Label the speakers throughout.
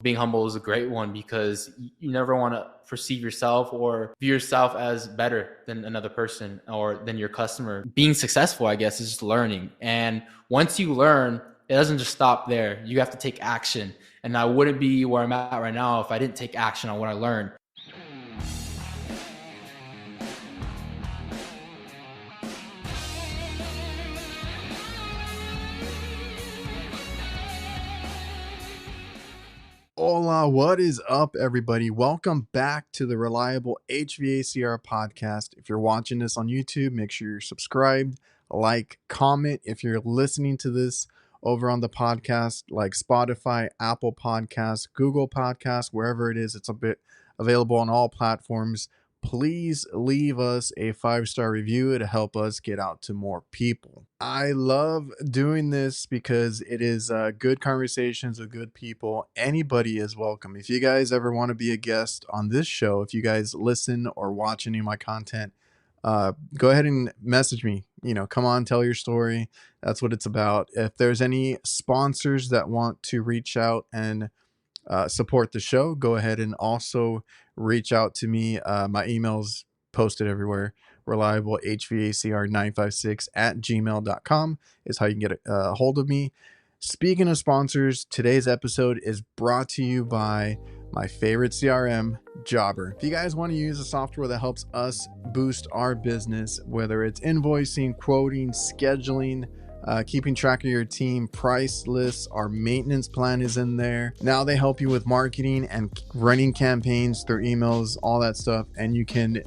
Speaker 1: Being humble is a great one because you never want to perceive yourself or view yourself as better than another person or than your customer. Being successful, I guess, is just learning. And once you learn, it doesn't just stop there. You have to take action. And I wouldn't be where I'm at right now if I didn't take action on what I learned.
Speaker 2: Hola, what is up, everybody? Welcome back to the Reliable HVACR podcast. If you're watching this on YouTube, make sure you're subscribed, like, comment. If you're listening to this over on the podcast, like Spotify, Apple Podcasts, Google Podcasts, wherever it is, it's a bit available on all platforms. Please leave us a 5-star review to help us get out to more people. I love doing this because it is good conversations with good people. Anybody is welcome. If you guys ever want to be a guest on this show, if you guys listen or watch any of my content, go ahead and message me. Come on, tell your story. That's what it's about. If there's any sponsors that want to reach out and support the show, go ahead and also reach out to me. My email's posted everywhere. ReliableHVACR956@gmail.com is how you can get a hold of me. Speaking of sponsors, today's episode is brought to you by my favorite CRM, Jobber. If you guys want to use a software that helps us boost our business, whether it's invoicing, quoting, scheduling, keeping track of your team, price lists, our maintenance plan is in there. Now they help you with marketing and running campaigns through emails, all that stuff. And you can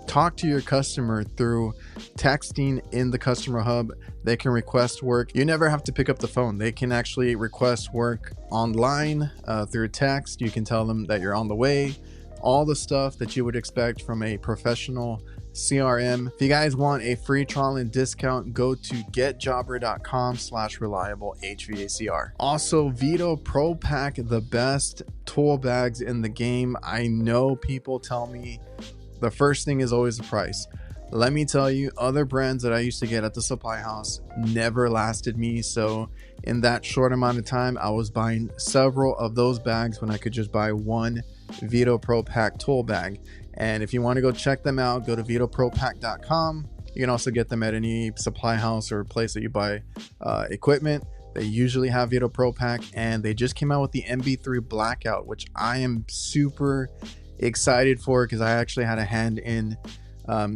Speaker 2: talk to your customer through texting in the customer hub. They can request work. You never have to pick up the phone. They can actually request work online through text. You can tell them that you're on the way. All the stuff that you would expect from a professional CRM. If you guys want a free trial and discount, go to getjobber.com/reliable HVACR. Also, VETO Pro Pack, the best tool bags in the game. I know people tell me the first thing is always the price. Let me tell you, other brands that I used to get at the supply house never lasted me. So in that short amount of time, I was buying several of those bags when I could just buy one VETO Pro Pack tool bag. And if you want to go check them out, go to vetopropack.com. You can also get them at any supply house or place that you buy equipment. They usually have VETO Pro Pack, and they just came out with the MB3 Blackout, which I am super excited for because I actually had a hand in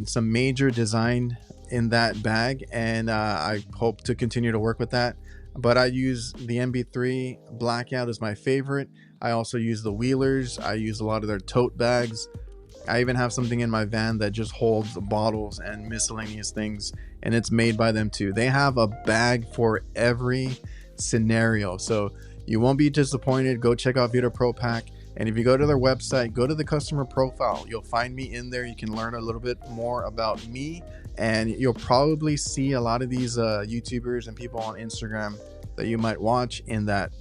Speaker 2: some major design in that bag, and I hope to continue to work with that. But I use the MB3 Blackout as my favorite. I also use the Wheelers. I use a lot of their tote bags. I even have something in my van that just holds bottles and miscellaneous things, and it's made by them too. They have a bag for every scenario, so you won't be disappointed. Go check out VETO Pro Pack. And if you go to their website, go to the customer profile. You'll find me in there. You can learn a little bit more about me, and you'll probably see a lot of these YouTubers and people on Instagram that you might watch in that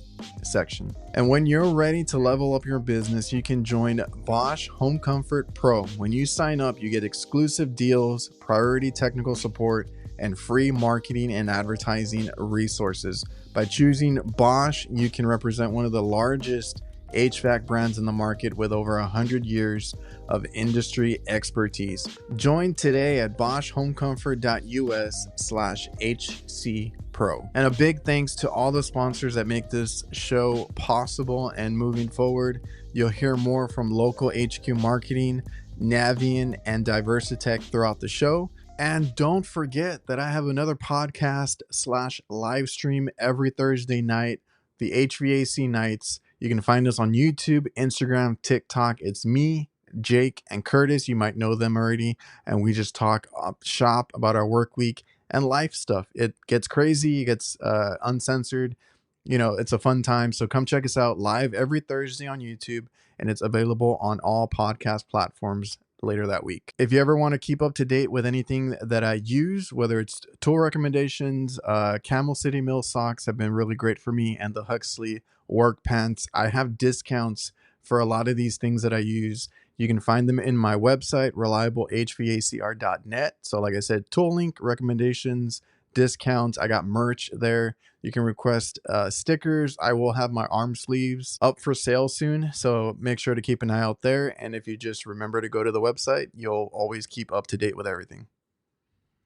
Speaker 2: section. And when you're ready to level up your business, you can join BOSCH Home Comfort Pro. When you sign up, you get exclusive deals, priority technical support, and free marketing and advertising resources. By choosing BOSCH, you can represent one of the largest HVAC brands in the market with over 100 years of industry expertise. Join today at boschhomecomfort.us/HC Pro. And a big thanks to all the sponsors that make this show possible and moving forward. You'll hear more from Local HQ Marketing, NAVIEN, and DIVERSITECH throughout the show. And don't forget that I have another podcast/live stream every Thursday night, the HVAC Nights. You can find us on YouTube, Instagram, TikTok. It's me, Jake, and Curtis. You might know them already. And we just talk shop about our work week and life stuff. It gets crazy. It gets uncensored. It's a fun time. So come check us out live every Thursday on YouTube. And it's available on all podcast platforms later that week. If you ever want to keep up to date with anything that I use, whether it's tool recommendations, Camel City Mill socks have been really great for me, and the Huxley work pants. I have discounts for a lot of these things that I use. You can find them in my website, reliablehvacr.net. So like I said, tool link, recommendations, discounts. I got merch there. You can request stickers. I will have my arm sleeves up for sale soon, so make sure to keep an eye out there. And if you just remember to go to the website, you'll always keep up to date with everything.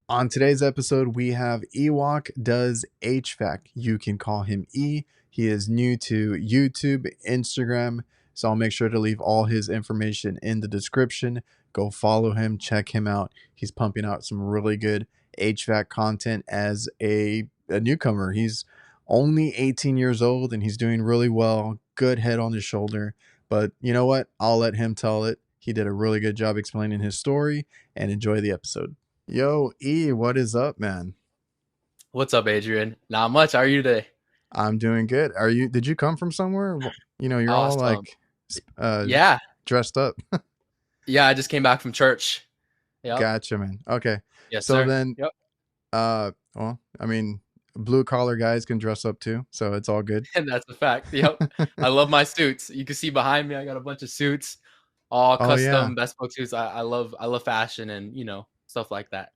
Speaker 2: On today's episode, we have EwokDoesHVAC. You can call him E. He is new to YouTube, Instagram, so I'll make sure to leave all his information in the description. Go follow him, check him out. He's pumping out some really good HVAC content as a newcomer. He's only 18 years old and he's doing really well. Good head on his shoulder. But you know what? I'll let him tell it. He did a really good job explaining his story, and enjoy the episode. Yo, E, what is up, man?
Speaker 1: What's up, Adrian? Not much. How are you today?
Speaker 2: I'm doing good. Did you come from somewhere? You're all
Speaker 1: Awesome.
Speaker 2: like
Speaker 1: Yeah.
Speaker 2: dressed up.
Speaker 1: Yeah, I just came back from church. Yep.
Speaker 2: Gotcha, man. Okay.
Speaker 1: Yes,
Speaker 2: So
Speaker 1: sir.
Speaker 2: then,
Speaker 1: Yep.
Speaker 2: well, I mean, blue collar guys can dress up too, so it's all good.
Speaker 1: And that's a fact. Yep. I love my suits. You can see behind me, I got a bunch of suits, all
Speaker 2: Oh yeah.
Speaker 1: custom bespoke suits. I love fashion and stuff like that.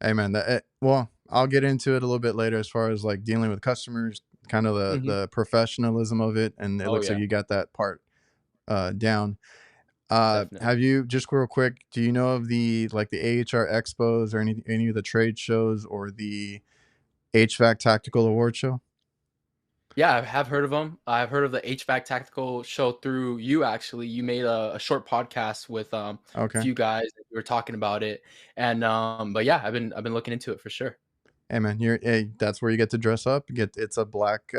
Speaker 2: Hey man, well, I'll get into it a little bit later as far as like dealing with customers, kind of the professionalism of it, and it
Speaker 1: Oh
Speaker 2: looks
Speaker 1: yeah,
Speaker 2: like you got that part down.
Speaker 1: definitely.
Speaker 2: Have you, just real quick, do you know of the AHR expos or any of the trade shows or the HVAC Tactical Award Show?
Speaker 1: Yeah, I have heard of them. I've heard of the HVAC tactical show through you. Actually, you made a short podcast with a
Speaker 2: Okay.
Speaker 1: few guys. We were talking about it, and but yeah, I've been looking into it for sure.
Speaker 2: Hey man, that's where you get to dress up. It's a black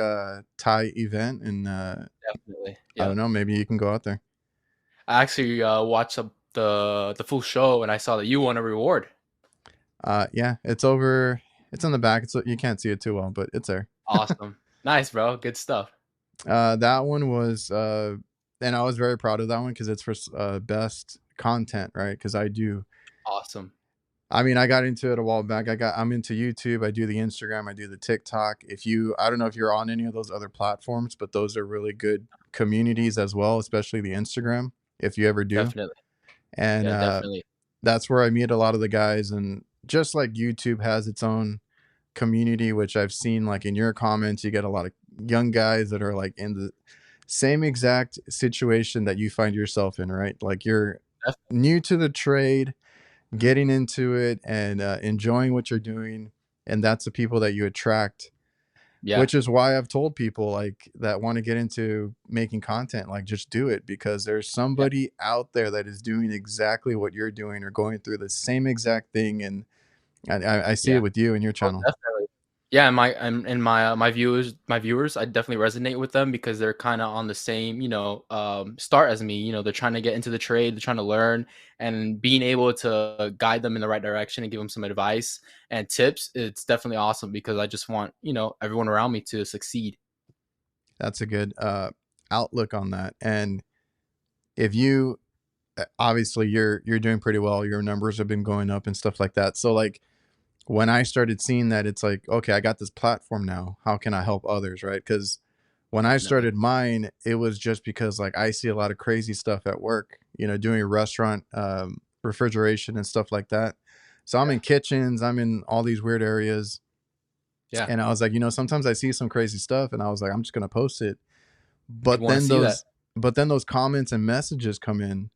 Speaker 2: tie event, and
Speaker 1: Definitely.
Speaker 2: I
Speaker 1: Yeah.
Speaker 2: don't know, maybe you can go out there.
Speaker 1: I actually watched the full show, and I saw that you won a reward.
Speaker 2: Yeah, it's over. It's on the back. You can't see it too well, but it's there.
Speaker 1: Awesome. Nice, bro. Good stuff.
Speaker 2: That one was, and I was very proud of that one because it's for best content, right? Because
Speaker 1: Awesome.
Speaker 2: I mean, I got into it a while back. I'm into YouTube. I do the Instagram. I do the TikTok. I don't know if you're on any of those other platforms, but those are really good communities as well, especially the Instagram, if you ever do.
Speaker 1: Definitely.
Speaker 2: And
Speaker 1: Yeah, definitely.
Speaker 2: that's where I meet a lot of the guys. And just like YouTube has its own community, which I've seen like in your comments, you get a lot of young guys that are like in the same exact situation that you find yourself in, right? Like you're
Speaker 1: Definitely.
Speaker 2: new to the trade, getting into it and enjoying what you're doing, and that's the people that you attract.
Speaker 1: Yeah.
Speaker 2: Which is why I've told people like that want to get into making content, like just do it, because there's
Speaker 1: Yeah.
Speaker 2: somebody out there that is doing exactly what you're doing or going through the same exact thing. And I see
Speaker 1: Yeah.
Speaker 2: it with you and your
Speaker 1: Oh,
Speaker 2: channel.
Speaker 1: definitely. Yeah, my viewers, I definitely resonate with them because they're kind of on the same, start as me. They're trying to get into the trade, they're trying to learn, and being able to guide them in the right direction and give them some advice and tips. It's definitely awesome because I just want, everyone around me to succeed.
Speaker 2: That's a good outlook on that. And if you obviously you're doing pretty well, your numbers have been going up and stuff like that. So like when I started seeing that, it's like, okay, I got this platform now. How can I help others, right? Because when I
Speaker 1: Definitely.
Speaker 2: started mine, it was just because like I see a lot of crazy stuff at work, doing restaurant refrigeration and stuff like that. So I'm
Speaker 1: Yeah.
Speaker 2: in kitchens, I'm in all these weird areas,
Speaker 1: Yeah.
Speaker 2: and I was like, sometimes I see some crazy stuff, and I was like, I'm just gonna post it.
Speaker 1: People
Speaker 2: But
Speaker 1: want to
Speaker 2: then
Speaker 1: see that.
Speaker 2: those comments and messages come in,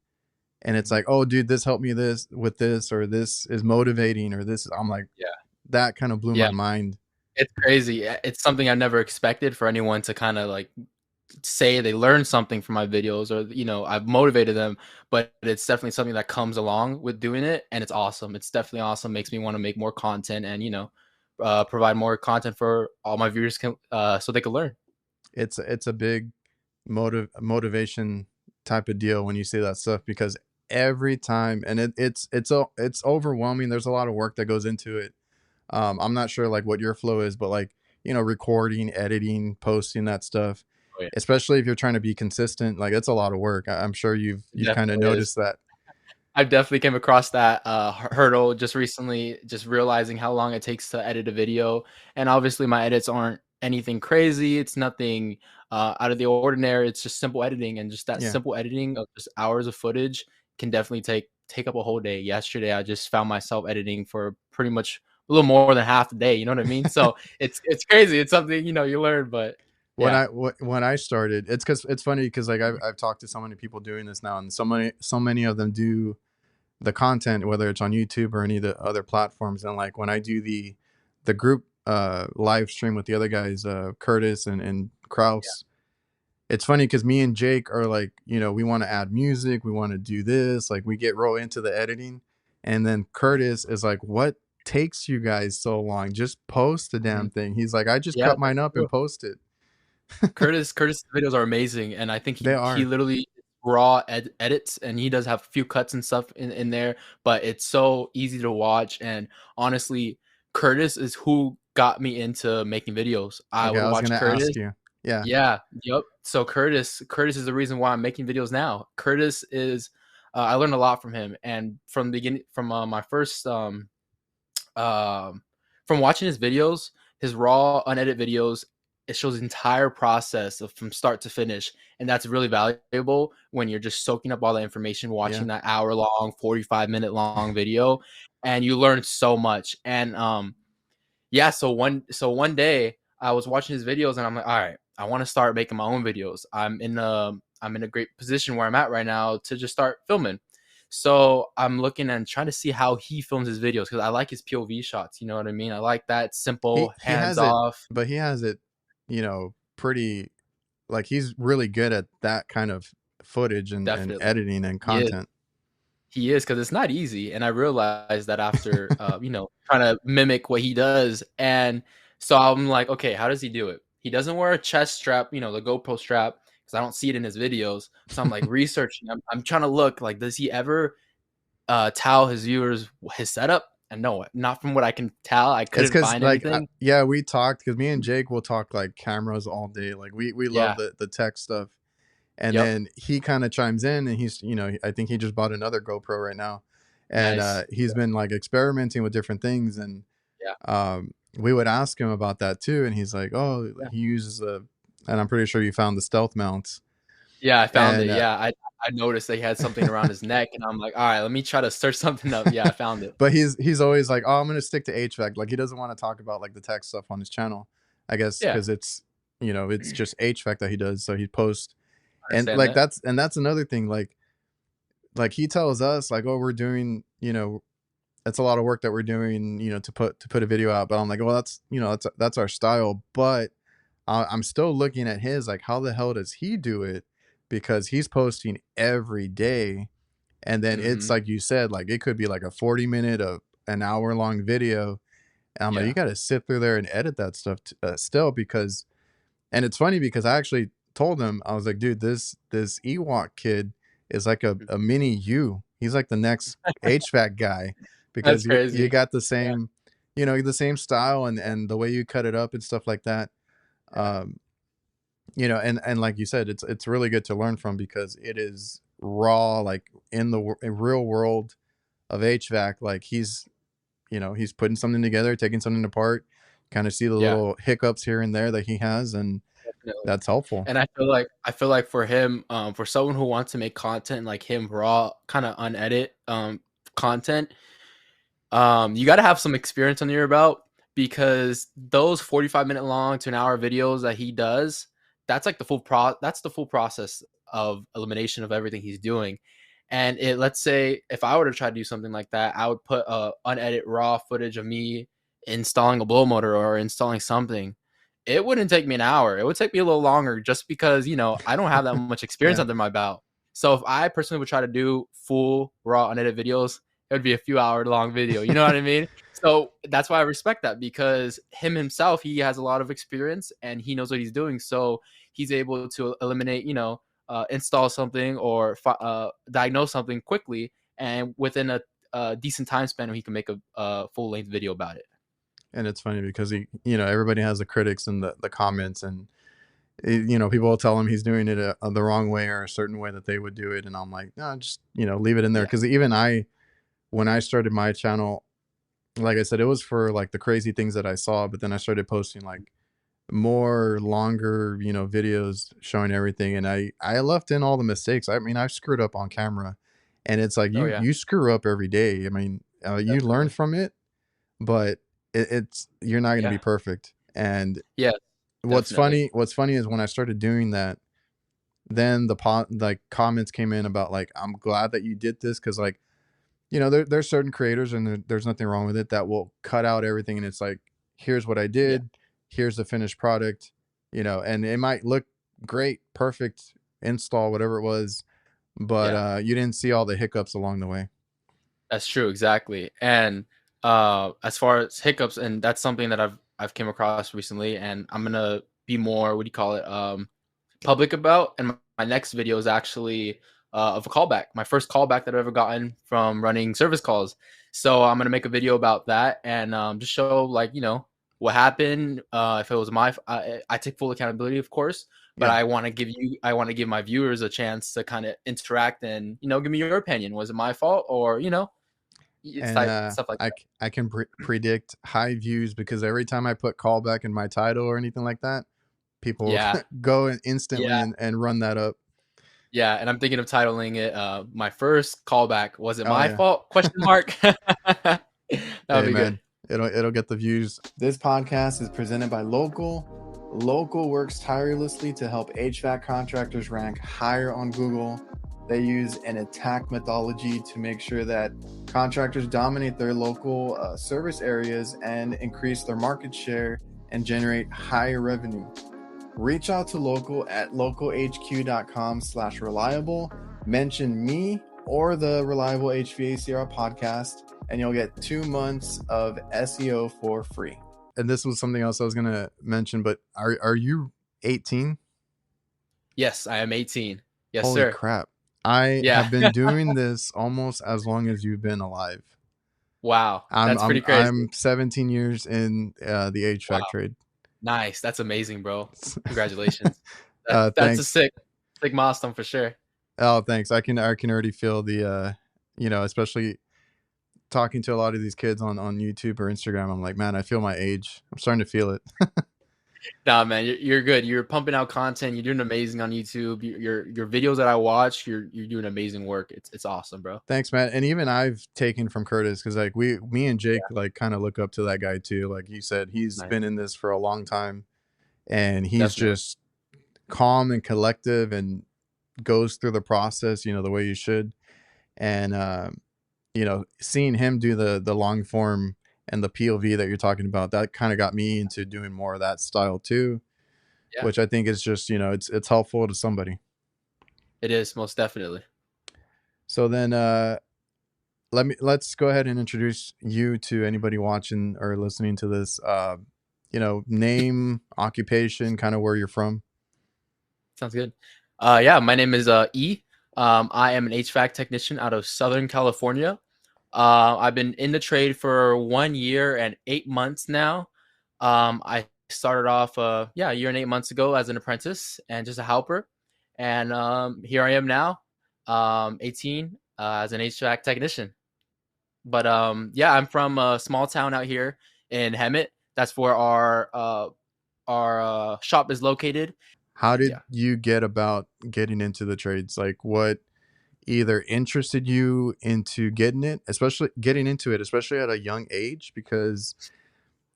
Speaker 2: and it's like, oh dude, this helped me this with this, or this is motivating, or this. I'm like,
Speaker 1: Yeah.
Speaker 2: that kind of blew
Speaker 1: Yeah.
Speaker 2: my mind.
Speaker 1: It's crazy. It's something I never expected for anyone to kind of like say they learned something from my videos, or I've motivated them, but it's definitely something that comes along with doing it, and it's awesome. It's definitely awesome. Makes me want to make more content and provide more content for all my viewers so they can learn.
Speaker 2: It's a big motivation type of deal when you see that stuff, because every time, and it's overwhelming. There's a lot of work that goes into it. I'm not sure like what your flow is, but like, recording, editing, posting that stuff,
Speaker 1: Oh, yeah.
Speaker 2: especially if you're trying to be consistent, like it's a lot of work. I'm sure you've
Speaker 1: It
Speaker 2: kind of
Speaker 1: definitely is.
Speaker 2: noticed that.
Speaker 1: I definitely came across that hurdle just recently, just realizing how long it takes to edit a video. And obviously, my edits aren't anything crazy. It's nothing out of the ordinary. It's just simple editing, and just that
Speaker 2: Yeah.
Speaker 1: simple editing of just hours of footage can definitely take up a whole day. Yesterday, I just found myself editing for pretty much a little more than half the day. You know what I mean? So it's crazy. It's something, you know, you learn, but yeah,
Speaker 2: When I started, it's because it's funny because like I've talked to so many people doing this now, and so many of them do the content, whether it's on YouTube or any of the other platforms. And like when I do the group live stream with the other guys, Curtis and Kraus, it's funny because me and Jake are like, you know, we want to add music, we want to do this, like we get real into the editing. And then Curtis is like, what takes you guys so long? Just post the
Speaker 1: mhm.
Speaker 2: damn thing. He's like, I just
Speaker 1: Yeah,
Speaker 2: cut
Speaker 1: that's
Speaker 2: mine up
Speaker 1: true.
Speaker 2: and post it.
Speaker 1: Curtis videos are amazing, and I think
Speaker 2: They
Speaker 1: he
Speaker 2: are.
Speaker 1: literally raw edits, and he does have a few cuts and stuff in there, but it's so easy to watch. And honestly, Curtis is who got me into making videos. I
Speaker 2: Okay,
Speaker 1: would
Speaker 2: I was
Speaker 1: watch
Speaker 2: gonna
Speaker 1: Curtis.
Speaker 2: ask you. Yeah.
Speaker 1: Yeah, yep. So Curtis is the reason why I'm making videos now. Curtis is I learned a lot from him, and from the beginning, from my first um, from watching his videos, his raw, unedited videos, it shows the entire process of from start to finish, and that's really valuable when you're just soaking up all the information,
Speaker 2: Yeah.
Speaker 1: watching that hour-long, 45-minute long video, and you learn so much. And yeah, so one day I was watching his videos, and I'm like, all right, I want to start making my own videos. I'm in a great position where I'm at right now to just start filming. So I'm looking and trying to see how he films his videos because I like his POV shots. You know what I mean? I like that simple,
Speaker 2: He
Speaker 1: hands
Speaker 2: has it,
Speaker 1: off.
Speaker 2: but he has it, you know, pretty like he's really good at that kind of footage and
Speaker 1: Definitely,
Speaker 2: editing and
Speaker 1: he is.
Speaker 2: content.
Speaker 1: He is, because it's not easy, and I realized that after, trying to mimic what he does. And so I'm like, "Okay, how does he do it?" He doesn't wear a chest strap, the GoPro strap, because I don't see it in his videos. So I'm, like, researching. I'm trying to look, like, does he ever, tell his viewers his setup? And no, not from what I can tell. I
Speaker 2: It's
Speaker 1: couldn't
Speaker 2: because
Speaker 1: find
Speaker 2: like
Speaker 1: anything.
Speaker 2: yeah, we talked because me and Jake will talk like cameras all day. Like we love
Speaker 1: Yeah.
Speaker 2: the tech stuff. And
Speaker 1: Yep.
Speaker 2: then he kind of chimes in and he's, you know, I think he just bought another GoPro right now. And
Speaker 1: Nice.
Speaker 2: he's been like experimenting with different things. And
Speaker 1: Yeah.
Speaker 2: we would ask him about that too. And he's like, oh,
Speaker 1: Yeah.
Speaker 2: he uses and I'm pretty sure you found the stealth mounts.
Speaker 1: Yeah, I found it.
Speaker 2: And
Speaker 1: Yeah, I noticed that he had something around his neck, and I'm like, "Alright, let me try to search something up." Yeah, I found it.
Speaker 2: but he's always like, oh, I'm gonna stick to HVAC. Like he doesn't want to talk about like the tech stuff on his channel, I guess,
Speaker 1: Yeah,
Speaker 2: because it's, you know, it's just HVAC that he does. So he posts.
Speaker 1: I
Speaker 2: And
Speaker 1: understand
Speaker 2: like
Speaker 1: that.
Speaker 2: that's another thing. Like he tells us like, oh, we're doing, you know, it's a lot of work that we're doing, you know, to put a video out. But I'm like, well, that's, you know, that's our style. But I'm still looking at his like, how the hell does he do it? Because he's posting every day, and then it's
Speaker 1: Mhm.
Speaker 2: like you said, like it could be like a 40 minute of an hour long video. And I'm like, you
Speaker 1: Yeah.
Speaker 2: got to sit through there and edit that stuff still because, and it's funny because I actually told him, I was like, dude, this Ewok kid is like
Speaker 1: Mhm.
Speaker 2: a mini you. He's like the next HVAC guy
Speaker 1: That's
Speaker 2: because you
Speaker 1: crazy.
Speaker 2: got the
Speaker 1: Yeah,
Speaker 2: same, you know, the same style and the way you cut it up and stuff like that.
Speaker 1: yeah,
Speaker 2: Um, you know, and like you said, it's really good to learn from because it is raw, like in the real world of HVAC. Like he's, you know, he's putting something together, taking something apart, kind of see the
Speaker 1: yeah,
Speaker 2: little hiccups here and there that he has, and
Speaker 1: definitely.
Speaker 2: that's helpful.
Speaker 1: And I feel like for him, for someone who wants to make content like him, raw, kinda unedited, content, you gotta have some experience under your belt, because those 45-minute long to an hour videos that he does, that's the full process of elimination of everything he's doing. And let's say if I were to try to do something like that, I would put unedited raw footage of me installing a blow motor or installing something. It wouldn't take me an hour. It would take me a little longer, just because, I don't have that much experience
Speaker 2: Yeah.
Speaker 1: under my belt. So if I personally would try to do full raw unedited videos, it would be a few hour long video. You know what I mean? So that's why I respect that, because him himself, he has a lot of experience and he knows what he's doing. So he's able to eliminate, install something or diagnose something quickly, and within a decent time span, he can make a full length video about it.
Speaker 2: And it's funny because he, you know, everybody has the critics and the comments, and you know, people will tell him he's doing it the wrong way or a certain way that they would do it, and I'm like, no, just, you know, leave it in there
Speaker 1: Yeah.
Speaker 2: because even when I started my channel, like I said, it was for like the crazy things that I saw, but then I started posting like more longer, you know, videos showing everything, and I left in all the mistakes. I mean, I screwed up on camera, and it's like
Speaker 1: Oh yeah.
Speaker 2: you screw up every day. I mean, you learn
Speaker 1: Definitely.
Speaker 2: from it, but it's you're not going to be
Speaker 1: Yeah.
Speaker 2: perfect. And
Speaker 1: Yeah,
Speaker 2: what's
Speaker 1: definitely.
Speaker 2: funny is when I started doing that, then like comments came in about like, I'm glad that you did this, because like, there's certain creators, and there's nothing wrong with it, that will cut out everything, and it's like, here's what I
Speaker 1: Yeah.
Speaker 2: did, here's the finished product, and it might look great, perfect install, whatever it was, but
Speaker 1: Yeah.
Speaker 2: you didn't see all the hiccups along the way.
Speaker 1: That's true, exactly. And as far as hiccups, and that's something that I've came across recently, and I'm gonna be more, what do you call it, public about. And my next video is actually of a callback, my first callback that I've ever gotten from running service calls. So I'm gonna make a video about that, and just show, like, what happened. If it was I take full accountability, of course, but
Speaker 2: Yeah.
Speaker 1: I want to give my viewers a chance to kind of interact and give me your opinion. Was it my fault, or it's
Speaker 2: And
Speaker 1: stuff like that.
Speaker 2: I can predict high views, because every time I put callback in my title or anything like that, people
Speaker 1: Yeah,
Speaker 2: go and instantly
Speaker 1: yeah,
Speaker 2: and run that up.
Speaker 1: yeah. And I'm thinking of titling it, "My first callback. Was it
Speaker 2: Oh
Speaker 1: my
Speaker 2: yeah.
Speaker 1: fault?" Question mark. That would
Speaker 2: Hey
Speaker 1: be good.
Speaker 2: man, it'll get the views. This podcast is presented by Local. Local works tirelessly to help HVAC contractors rank higher on Google. They use an attack methodology to make sure that contractors dominate their local service areas and increase their market share and generate higher revenue. Reach out to Local at localhq.com/reliable. Mention me or the Reliable HVACR podcast, and you'll get 2 months of SEO for free. And this was something else I was going to mention, but are you 18?
Speaker 1: Yes, I am 18. Yes,
Speaker 2: Holy
Speaker 1: sir.
Speaker 2: crap. I
Speaker 1: Yeah.
Speaker 2: have been doing this almost as long as you've been alive.
Speaker 1: Wow,
Speaker 2: I'm
Speaker 1: that's
Speaker 2: I'm
Speaker 1: pretty crazy.
Speaker 2: I'm 17 years in the
Speaker 1: Wow,
Speaker 2: HVAC trade.
Speaker 1: nice. That's amazing, bro. Congratulations. That's a
Speaker 2: Thanks.
Speaker 1: sick milestone for sure.
Speaker 2: Oh, thanks. I can already feel the especially talking to a lot of these kids on YouTube or Instagram. I'm like, man, I feel my age. I'm starting to feel it.
Speaker 1: Nah, man, you're good. You're pumping out content. You're doing amazing on YouTube. Your videos that I watch, you're doing amazing work. It's awesome, bro.
Speaker 2: Thanks, man. And even I've taken from Curtis, because like me and Jake like kind of look up to that guy too. Like you said, he's
Speaker 1: Nice.
Speaker 2: been in this for a long time, and he's
Speaker 1: Definitely.
Speaker 2: just calm and collective and goes through the process, the way you should. And seeing him do the long form and the POV that you're talking about, that kind of got me into doing more of that style too,
Speaker 1: Yeah,
Speaker 2: which I think is just, it's helpful to somebody.
Speaker 1: it is, most definitely.
Speaker 2: So then let's go ahead and introduce you to anybody watching or listening to this. Name, occupation, kind of where you're from.
Speaker 1: Sounds good. Yeah, my name is E. I am an HVAC technician out of Southern California. I've been in the trade for 1 year and 8 months now. I started off, a year and 8 months ago as an apprentice and just a helper, and here I am now, 18, as an HVAC technician. But yeah, I'm from a small town out here in Hemet. That's where our shop is located.
Speaker 2: How did
Speaker 1: Yeah.
Speaker 2: you get about getting into the trades? Like, what either interested you into getting into it, especially at a young age? Because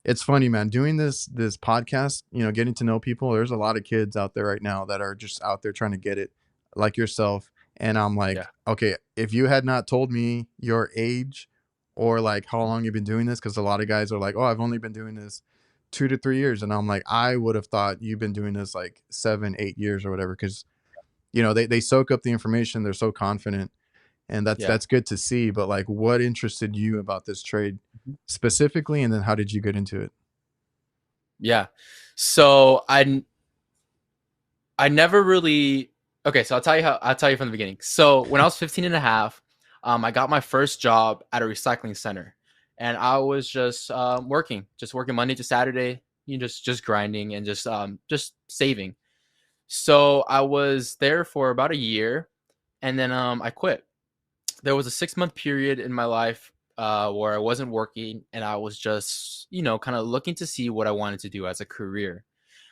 Speaker 2: it's funny, man, doing this podcast, getting to know people. There's a lot of kids out there right now that are just out there trying to get it, like yourself. And I'm
Speaker 1: Yeah.
Speaker 2: like, okay, if you had not told me your age or like how long you've been doing this, because a lot of guys are like, oh, I've only been doing this 2 to 3 years, and I'm like, I would have thought you've been doing this like 7, 8 years or whatever, because they soak up the information, they're so confident, and that's
Speaker 1: Yeah.
Speaker 2: that's good to see. But like, what interested you about this trade
Speaker 1: Mhm.
Speaker 2: specifically, and then how did you get into it?
Speaker 1: Yeah. So I never really, okay, so I'll tell you from the beginning. So when I was 15 and a half, I got my first job at a recycling center, and I was just working Monday to Saturday, just grinding and just saving. So I was there for about a year, and then I quit. There was a 6 month period in my life where I wasn't working, and I was just kind of looking to see what I wanted to do as a career.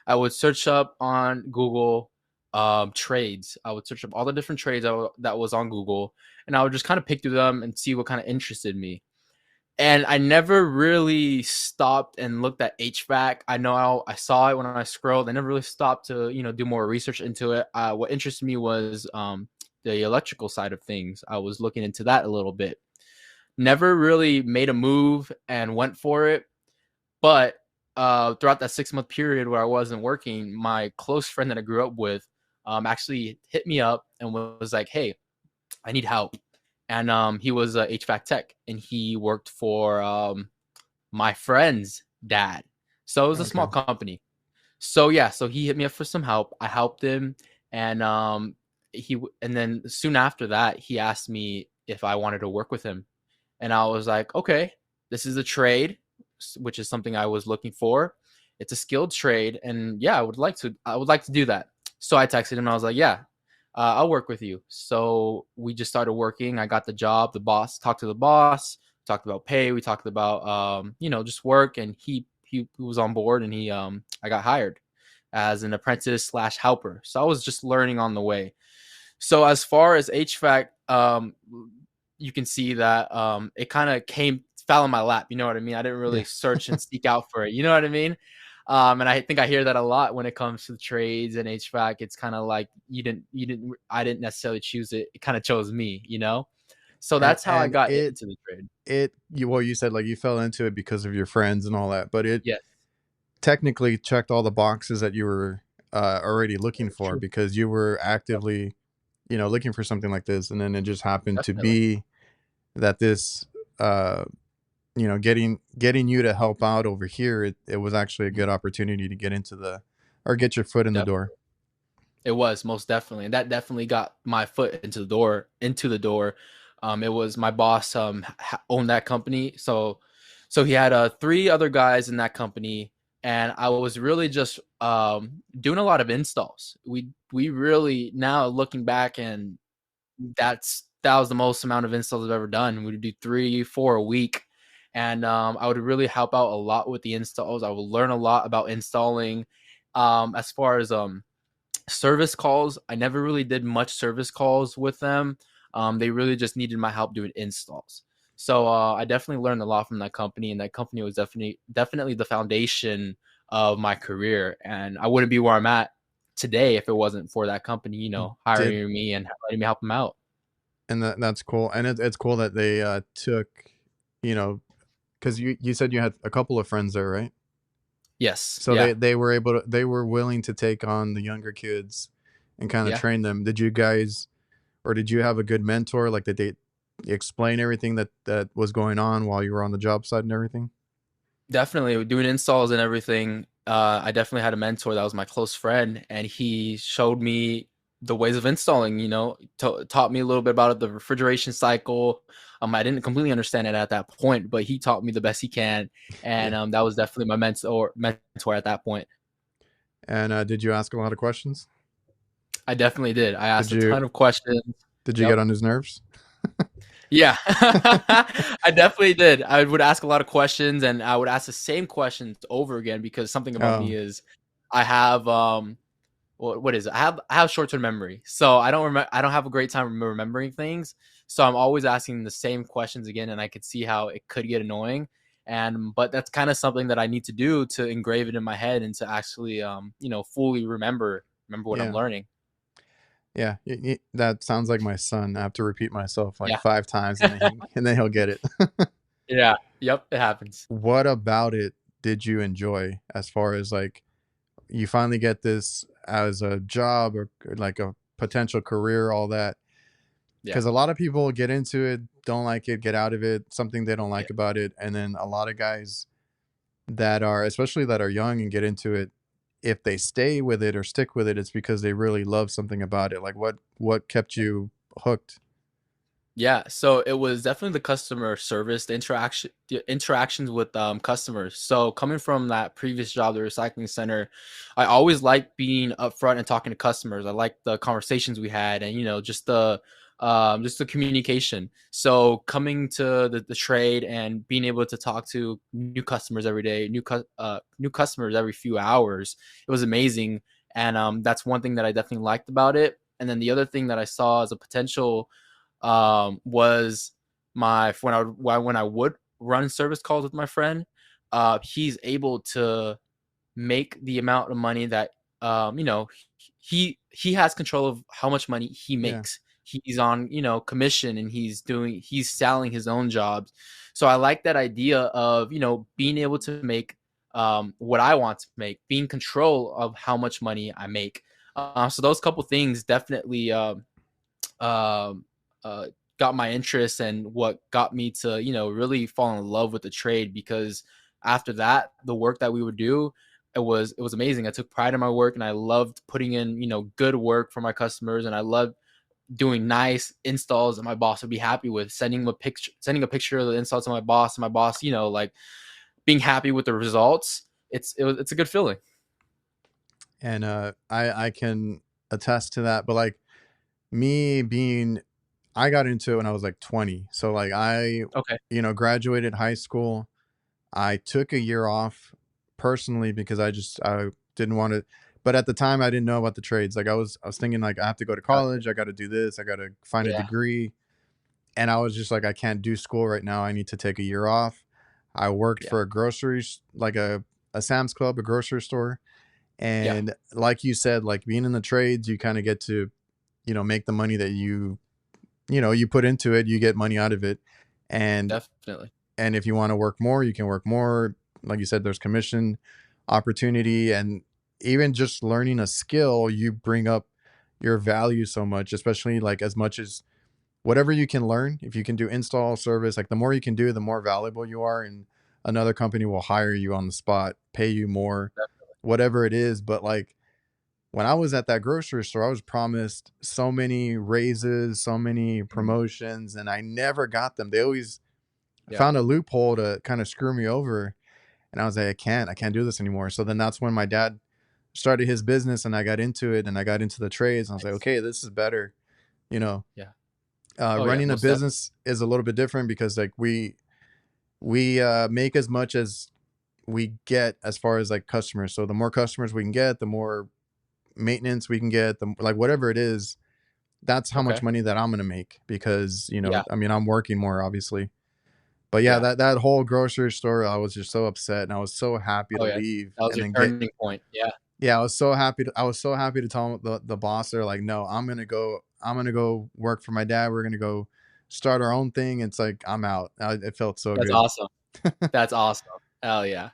Speaker 1: I would search up on Google trades. I would search up all the different trades that was on Google, and I would just kind of pick through them and see what kind of interested me. And I never really stopped and looked at HVAC. I know I saw it when I scrolled. I never really stopped to, do more research into it. What interested me was the electrical side of things. I was looking into that a little bit. Never really made a move and went for it. But throughout that 6-month period where I wasn't working, my close friend that I grew up with actually hit me up and was like, "Hey, I need help." And he was a HVAC tech, and he worked for my friend's dad. So it was a
Speaker 2: Okay.
Speaker 1: small company. So yeah, so he hit me up for some help. I helped him, and and then soon after that, he asked me if I wanted to work with him, and I was like, okay, this is a trade, which is something I was looking for. It's a skilled trade, and yeah, I would like to do that. So I texted him. I was like, yeah, I'll work with you. So we just started working. I got the job. The boss talked to the boss. Talked about pay. We talked about just work, and he was on board, and I got hired as an apprentice slash helper. So I was just learning on the way. So as far as HVAC, you can see that it kind of fell in my lap. You know what I mean? I didn't really
Speaker 2: Yeah.
Speaker 1: search and seek out for it. You know what I mean? And I think I hear that a lot when it comes to the trades and HVAC. It's kind of like I didn't necessarily choose it. It kind of chose me, So that's how I
Speaker 2: And
Speaker 1: got into the trade.
Speaker 2: you said like you fell into it because of your friends and all that, but it
Speaker 1: Yes,
Speaker 2: technically checked all the boxes that you were already looking for
Speaker 1: true.
Speaker 2: because you were actively, looking for something like this, and then it just happened to
Speaker 1: Definitely,
Speaker 2: be that this, uh, getting you to help out over here, it was actually a
Speaker 1: Mhm.
Speaker 2: good opportunity to get into the or get your foot in the door.
Speaker 1: Definitely. It was most definitely, and that definitely got my foot into the door. It was my boss owned that company, so he had 3 other guys in that company, and I was really just doing a lot of installs. We really, now looking back, and that was the most amount of installs I've ever done. We would do 3, 4 a week, and I would really help out a lot with the installs. I would learn a lot about installing. As far as service calls, I never really did much service calls with them. They really just needed my help doing installs. So I definitely learned a lot from that company, and that company was definitely the foundation of my career. And I wouldn't be where I'm at today if it wasn't for that company,
Speaker 2: Did
Speaker 1: hiring me and letting me help them out.
Speaker 2: and that's cool, and it's cool that they took, you know, because you said you had a couple of friends there, right?
Speaker 1: Yes.
Speaker 2: So
Speaker 1: Yeah.
Speaker 2: they were willing to take on the younger kids and kind of
Speaker 1: Yeah.
Speaker 2: train them. Did you guys or did you have a good mentor? Like, did they explain everything that was going on while you were on the job site and everything?
Speaker 1: Definitely doing installs and everything. I definitely had a mentor that was my close friend, and he showed me the ways of installing. Taught me a little bit about the refrigeration cycle. I didn't completely understand it at that point, but he taught me the best he can, and
Speaker 2: Yeah.
Speaker 1: that was definitely my mentor at that point.
Speaker 2: And did you ask a lot of questions?
Speaker 1: I definitely did. I
Speaker 2: Did
Speaker 1: asked a
Speaker 2: you
Speaker 1: ton of questions.
Speaker 2: did you
Speaker 1: Yep.
Speaker 2: get on his nerves?
Speaker 1: Yeah, I definitely did. I would ask a lot of questions, and I would ask the same questions over again, because something about
Speaker 2: Oh,
Speaker 1: me is I have what is it? I have short-term memory. So I don't have a great time remembering things. So I'm always asking the same questions again, and I could see how it could get annoying. But that's kind of something that I need to do to engrave it in my head, and to actually fully remember what I'm
Speaker 2: yeah.
Speaker 1: learning.
Speaker 2: Yeah, that sounds like my son. I have to repeat myself like
Speaker 1: Yeah.
Speaker 2: 5 times and then he'll get it.
Speaker 1: Yeah. Yep, it happens.
Speaker 2: What about it did you enjoy as far as, like, you finally get this as a job or like a potential career, all that?
Speaker 1: Yeah.
Speaker 2: Because a lot of people get into it, don't like it, get out of it, something they don't
Speaker 1: Yeah.
Speaker 2: like about it, and then a lot of guys that are especially that are young and get into it, if they stay with it or stick with it, it's because they really love something about it. Like, what kept you hooked?
Speaker 1: Yeah, so it was definitely the customer service, the interactions with customers. So coming from that previous job, the recycling center, I always liked being upfront and talking to customers. I liked the conversations we had, and just the communication. So coming to the trade and being able to talk to new customers every day, new customers every few hours, it was amazing. And that's one thing that I definitely liked about it. And then the other thing that I saw as a potential was when I would run service calls with my friend, he's able to make the amount of money that you know, he has control of how much money he
Speaker 2: Yeah.
Speaker 1: makes. He's on, you know, commission, and he's selling his own jobs. So I like that idea of, you know, being able to make what I want to make, being control of how much money I make. So those couple things definitely um, uh, got my interest, and what got me to, you know, really fall in love with the trade. Because after that, the work that we would do, it was amazing. I took pride in my work, and I loved putting in, you know, good work for my customers, and I loved doing nice installs that my boss would be happy with, sending a picture of the install to my boss, and my boss, you know, like being happy with the results. It's a good feeling.
Speaker 2: And I can attest to that. But like me being, I got into it when I was like 20. So like I,
Speaker 1: Okay.
Speaker 2: graduated high school. I took a year off personally because I didn't want to. But at the time, I didn't know about the trades. Like I was thinking like I have to go to
Speaker 1: Gotcha.
Speaker 2: college. I got to do this. I got to find a
Speaker 1: Yeah.
Speaker 2: degree. And I was just like, I can't do school right now. I need to take a year off. I worked
Speaker 1: Yeah.
Speaker 2: for a grocery, like a Sam's Club, a grocery store.
Speaker 1: Yeah.
Speaker 2: And like you said, like being in the trades, you kind of get to, make the money that you put into it, you get money out of it. And
Speaker 1: Definitely.
Speaker 2: and if you want to work more, you can work more. Like you said, there's commission opportunity, and even just learning a skill, you bring up your value so much, especially like as much as whatever you can learn. If you can do install service, like the more you can do, the more valuable you are, and another company will hire you on the spot, pay you more, whatever it is. But like when I was at that grocery store, I was promised so many raises, so many
Speaker 1: Mhm.
Speaker 2: promotions, and I never got them. They always
Speaker 1: Yeah.
Speaker 2: found a loophole to kind of screw me over. And I was like, I can't do this anymore. So then that's when my dad started his business and I got into it and I got into the trades. And I was like,
Speaker 1: Nice.
Speaker 2: okay, this is better. You know,
Speaker 1: Yeah. Oh yeah,
Speaker 2: Running a
Speaker 1: most definitely.
Speaker 2: business is a little bit different because like we make as much as we get as far as like customers. So the more customers we can get, the more maintenance we can get, the like whatever it is, that's how much
Speaker 1: Okay.
Speaker 2: money that I'm gonna make because
Speaker 1: Yeah.
Speaker 2: I mean I'm working more obviously. But yeah,
Speaker 1: Yeah.
Speaker 2: that whole grocery store, I was just so upset and I was so happy
Speaker 1: Oh
Speaker 2: to
Speaker 1: yeah.
Speaker 2: leave
Speaker 1: That was
Speaker 2: and
Speaker 1: your
Speaker 2: then get
Speaker 1: turning point. Yeah.
Speaker 2: yeah, I was so happy to tell the boss they're like, "No, I'm gonna go work for my dad. We're gonna go start our own thing." It's like, I'm out. It felt so
Speaker 1: That's
Speaker 2: good.
Speaker 1: awesome. That's awesome. Hell yeah.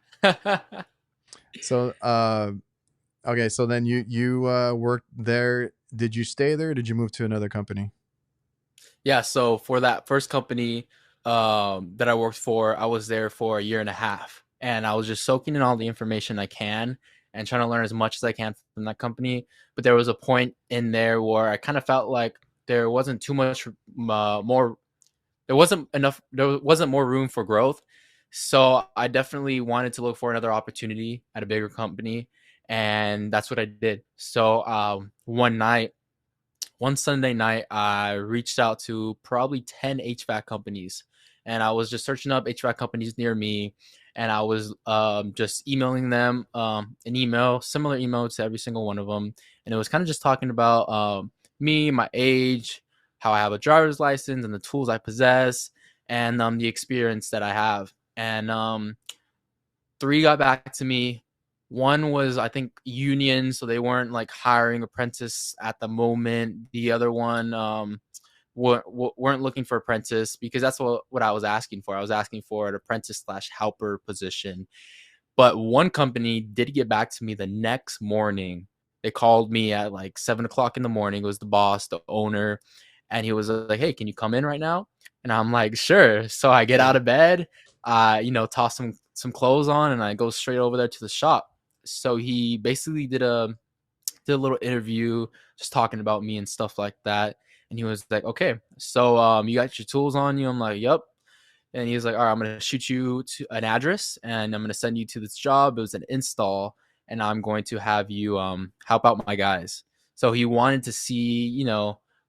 Speaker 2: So, okay, so then you worked there. Did you stay there? Or did you move to another company?
Speaker 1: Yeah, so for that first company that I worked for, I was there for a year and a half, and I was just soaking in all the information I can and trying to learn as much as I can from that company. But there was a point in there where I kind of felt like there wasn't too much more, there wasn't more room for growth. So I definitely wanted to look for another opportunity at a bigger company, and that's what I did. So one Sunday night, I reached out to probably 10 HVAC companies, and I was just searching up HVAC companies near me, and I was just emailing them an email, similar email to every single one of them, and it was kind of just talking about me, my age, how I have a driver's license, and the tools I possess, and the experience that I have, and three got back to me. One was, I think, union, so they weren't like hiring apprentice at the moment. The other one weren't looking for apprentice, because that's what I was asking for. I was asking for an apprentice slash helper position. But one company did get back to me the next morning. They called me at like 7 o'clock in the morning. It was the boss, the owner, and he was like, "Hey, can you come in right now?" And I'm like, "Sure." So I get
Speaker 2: Yeah.
Speaker 1: out of bed, toss some clothes on, and I go straight over there to the shop. So he basically did a little interview, just talking about me and stuff like that. And he was like, "Okay, so you got your tools on you?" I'm like, "Yep." And he was like, "All right, I'm gonna shoot you to an address, and I'm gonna send you to this job. It was an install, and I'm going to have you help out my guys." So he wanted to see,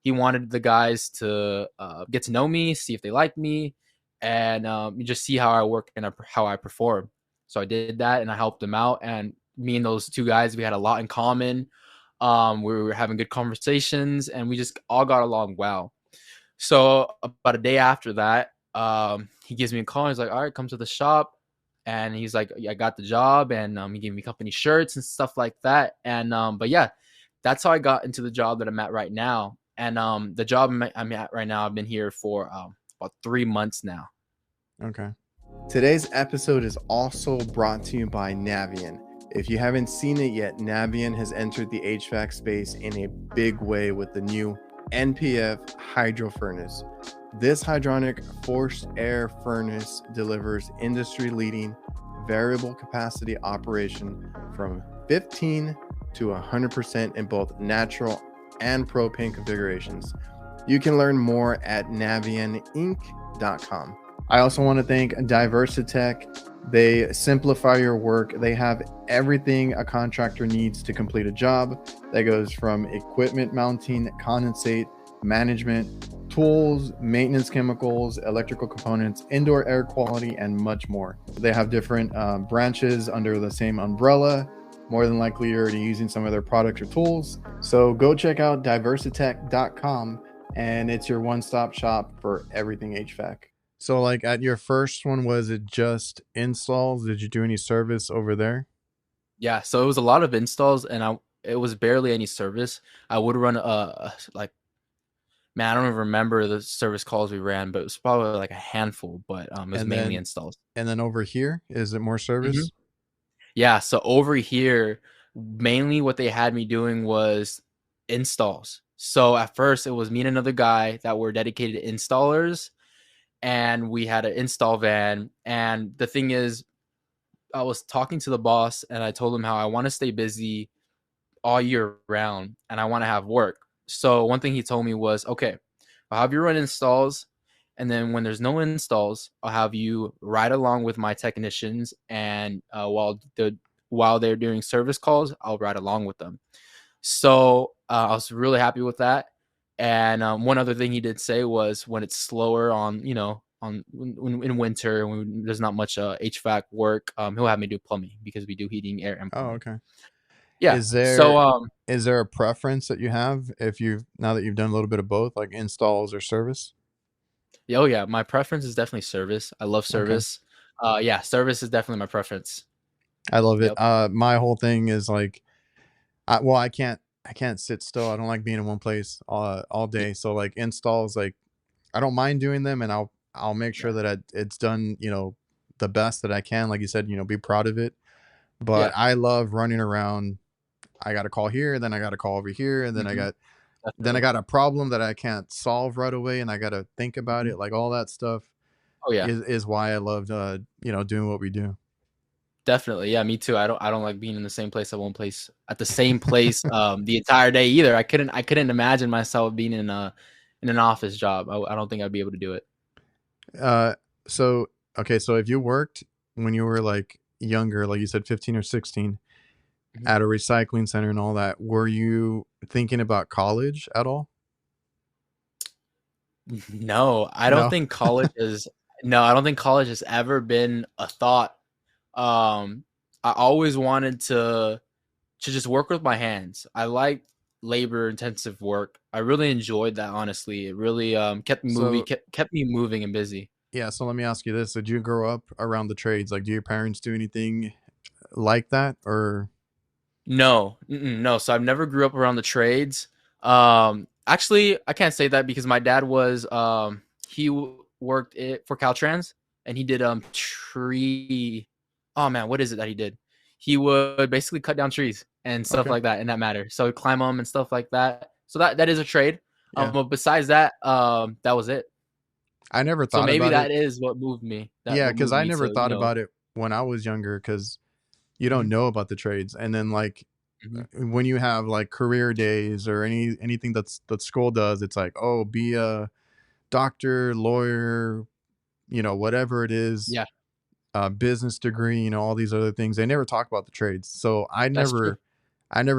Speaker 1: he wanted the guys to get to know me, see if they like me, and just see how I work and how I perform. So I did that, and I helped him out. And me and those two guys, we had a lot in common. We were having good conversations, and we just all got along well. So about a day after that, he gives me a call. He's like, all right, come to the shop. And he's like, I got the job. And he gave me company shirts and stuff like that. And but yeah, that's how I got into the job that I'm at right now. And the job I'm at right now, I've been here for about 3 months now.
Speaker 2: Okay. Today's episode is also brought to you by NAVIEN. If you haven't seen it yet, NAVIEN has entered the HVAC space in a big way with the new NPF hydro furnace. This hydronic forced air furnace delivers industry-leading variable capacity operation from 15 to 100% in both natural and propane configurations. You can learn more at navieninc.com. I also want to thank DIVERSITECH. They simplify your work. They have everything a contractor needs to complete a job. That goes from equipment mounting, condensate, management, tools, maintenance chemicals, electrical components, indoor air quality, and much more. They have different branches under the same umbrella. More than likely, you're already using some of their products or tools. So go check out diversitech.com, and it's your one-stop shop for everything HVAC. So like at your first one, was it just installs? Did you do any service over there?
Speaker 1: Yeah, so it was a lot of installs, and it was barely any service. I would run like, man, I don't even remember the service calls we ran, but it was probably like a handful. But it was mainly installs.
Speaker 2: And then over here, is it more service?
Speaker 1: Yeah, so over here, mainly what they had me doing was installs. So at first, it was me and another guy that were dedicated installers, and we had an install van. And the thing is, I was talking to the boss, and I told him how I want to stay busy all year round, and I want to have work. So one thing he told me was, okay, I'll have you run installs, and then when there's no installs, I'll have you ride along with my technicians, and while they're doing service calls, I'll ride along with them. So I was really happy with that. And one other thing he did say was, when it's slower on, in winter, when there's not much HVAC work, he'll have me do plumbing, because we do heating, air, and plumbing.
Speaker 2: Oh, okay.
Speaker 1: Yeah.
Speaker 2: Is there a preference that you have now that you've done a little bit of both, like installs or service?
Speaker 1: Oh yeah, my preference is definitely service. I love service. Okay. Yeah, service is definitely my preference.
Speaker 2: I love it. My whole thing is like, I can't sit still. I don't like being in one place all day. So like installs, like I don't mind doing them, and I'll make sure that it's done, the best that I can. Like you said, be proud of it. But I love running around. I got a call here, then I got a call over here, and then I got a problem that I can't solve right away, and I got to think about it. Like all that stuff.
Speaker 1: Oh yeah,
Speaker 2: is why I loved doing what we do.
Speaker 1: Definitely, yeah, me too. I don't like being in the same place at the same place the entire day either. I couldn't imagine myself being in an office job. I don't think I'd be able to do it.
Speaker 2: So if you worked when you were like younger, like you said, 15 or 16, at a recycling center and all that, were you thinking about college at all?
Speaker 1: No, I don't think college is. No, I don't think college has ever been a thought. I always wanted to just work with my hands. I like labor intensive work. I really enjoyed that, honestly. It really kept me moving and busy.
Speaker 2: Yeah, so let me ask you this. Did you grow up around the trades? Like, do your parents do anything like that, or?
Speaker 1: No. So I've never grew up around the trades. Actually, I can't say that, because my dad was he worked for Caltrans, and he did tree. Oh man, what is it that he did? He would basically cut down trees and stuff like that in that matter. So he'd climb them and stuff like that. So that is a trade. But besides that, that was it.
Speaker 2: I never thought about it.
Speaker 1: So maybe that is what moved me.
Speaker 2: Yeah, because I never thought about it when I was younger, because you don't know about the trades. And then like when you have like career days or anything that school does, it's like, oh, be a doctor, lawyer, whatever it is.
Speaker 1: Yeah.
Speaker 2: Business degree, all these other things. They never talk about the trades. So I never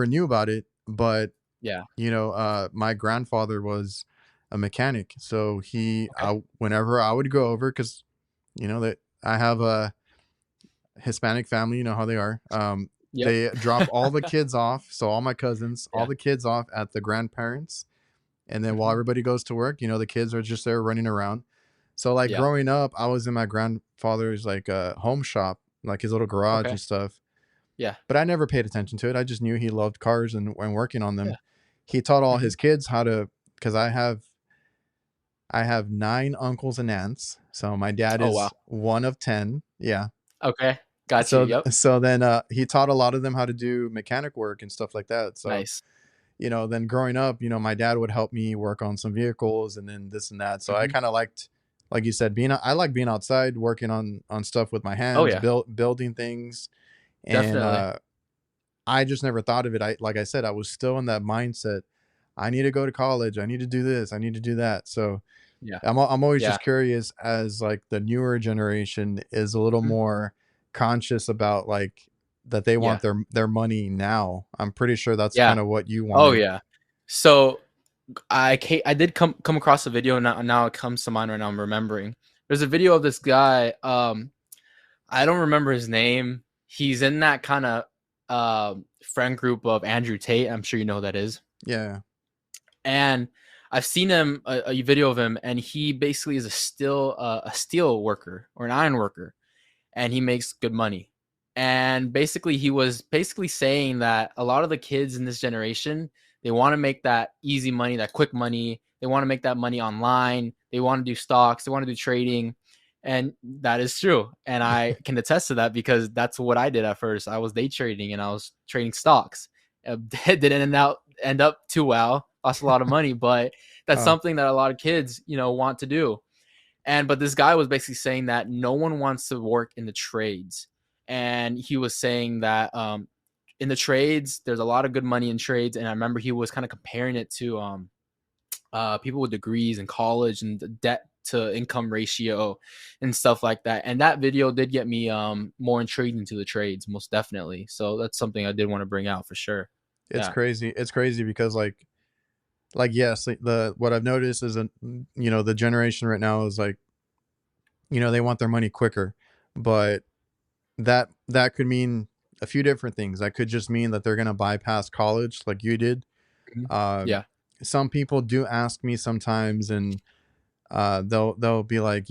Speaker 2: knew about it. But my grandfather was a mechanic. So whenever I would go over, because that I have a Hispanic family, you know how they are. They drop all the kids off. So all my cousins, all the kids off at the grandparents. And then while everybody goes to work, the kids are just there running around. So like
Speaker 1: Yeah.
Speaker 2: growing up, I was in my grandfather's like home shop, like his little garage
Speaker 1: Okay.
Speaker 2: and stuff.
Speaker 1: Yeah.
Speaker 2: But I never paid attention to it. I just knew he loved cars and working on them.
Speaker 1: Yeah.
Speaker 2: He taught all
Speaker 1: Hmm.
Speaker 2: his kids how to, because I have 9 uncles and aunts. So my dad
Speaker 1: Oh wow.
Speaker 2: is one of 10. Yeah.
Speaker 1: Okay. Got you.
Speaker 2: So
Speaker 1: Yep.
Speaker 2: so then he taught a lot of them how to do mechanic work and stuff like that. So
Speaker 1: Nice.
Speaker 2: then growing up, my dad would help me work on some vehicles and then this and that. So I
Speaker 1: Hmm.
Speaker 2: kind of liked, like you said, I like being outside, working on stuff with my
Speaker 1: Oh
Speaker 2: hands,
Speaker 1: yeah.
Speaker 2: building things. And
Speaker 1: Definitely.
Speaker 2: I just never thought of it. Like I said, I was still in that mindset. I need to go to college. I need to do this. I need to do that. So
Speaker 1: Yeah.
Speaker 2: I'm always
Speaker 1: Yeah.
Speaker 2: just curious as like the newer generation is a little
Speaker 1: Mhm.
Speaker 2: more conscious about like that they
Speaker 1: Yeah.
Speaker 2: want their money now. I'm pretty sure that's
Speaker 1: Yeah.
Speaker 2: kind of what you
Speaker 1: Oh
Speaker 2: wanted.
Speaker 1: yeah. So I did come across a video, now it comes to mind right now. I'm remembering. There's a video of this guy. I don't remember his name. He's in that kind of friend group of Andrew Tate. I'm sure you know who that is.
Speaker 2: Yeah.
Speaker 1: And I've seen him a video of him, and he basically is a steel worker or an iron worker, and he makes good money. And basically, he was basically saying that a lot of the kids in this generation, they want to make that easy money, that quick money. They want to make that money online. They want to do stocks. They want to do trading. And that is true. And I can attest to that because that's what I did at first. I was day trading and I was trading stocks. It didn't end up too well. Lost a lot of money, but that's
Speaker 2: Oh,
Speaker 1: something that a lot of kids, want to do. But this guy was basically saying that no one wants to work in the trades. And he was saying that in the trades, there's a lot of good money in trades. And I remember he was kind of comparing it to people with degrees in college and the debt to income ratio and stuff like that. And that video did get me more intrigued into the trades, most definitely. So that's something I did want to bring out for sure.
Speaker 2: it's
Speaker 1: Yeah.
Speaker 2: crazy. It's crazy because like yes, like, the what I've noticed is the generation right now is like, they want their money quicker. But that could mean a few different things. That could just mean that they're going to bypass college like you did.
Speaker 1: Mhm.
Speaker 2: Uh
Speaker 1: Yeah.
Speaker 2: some people do ask me sometimes, and they'll be like,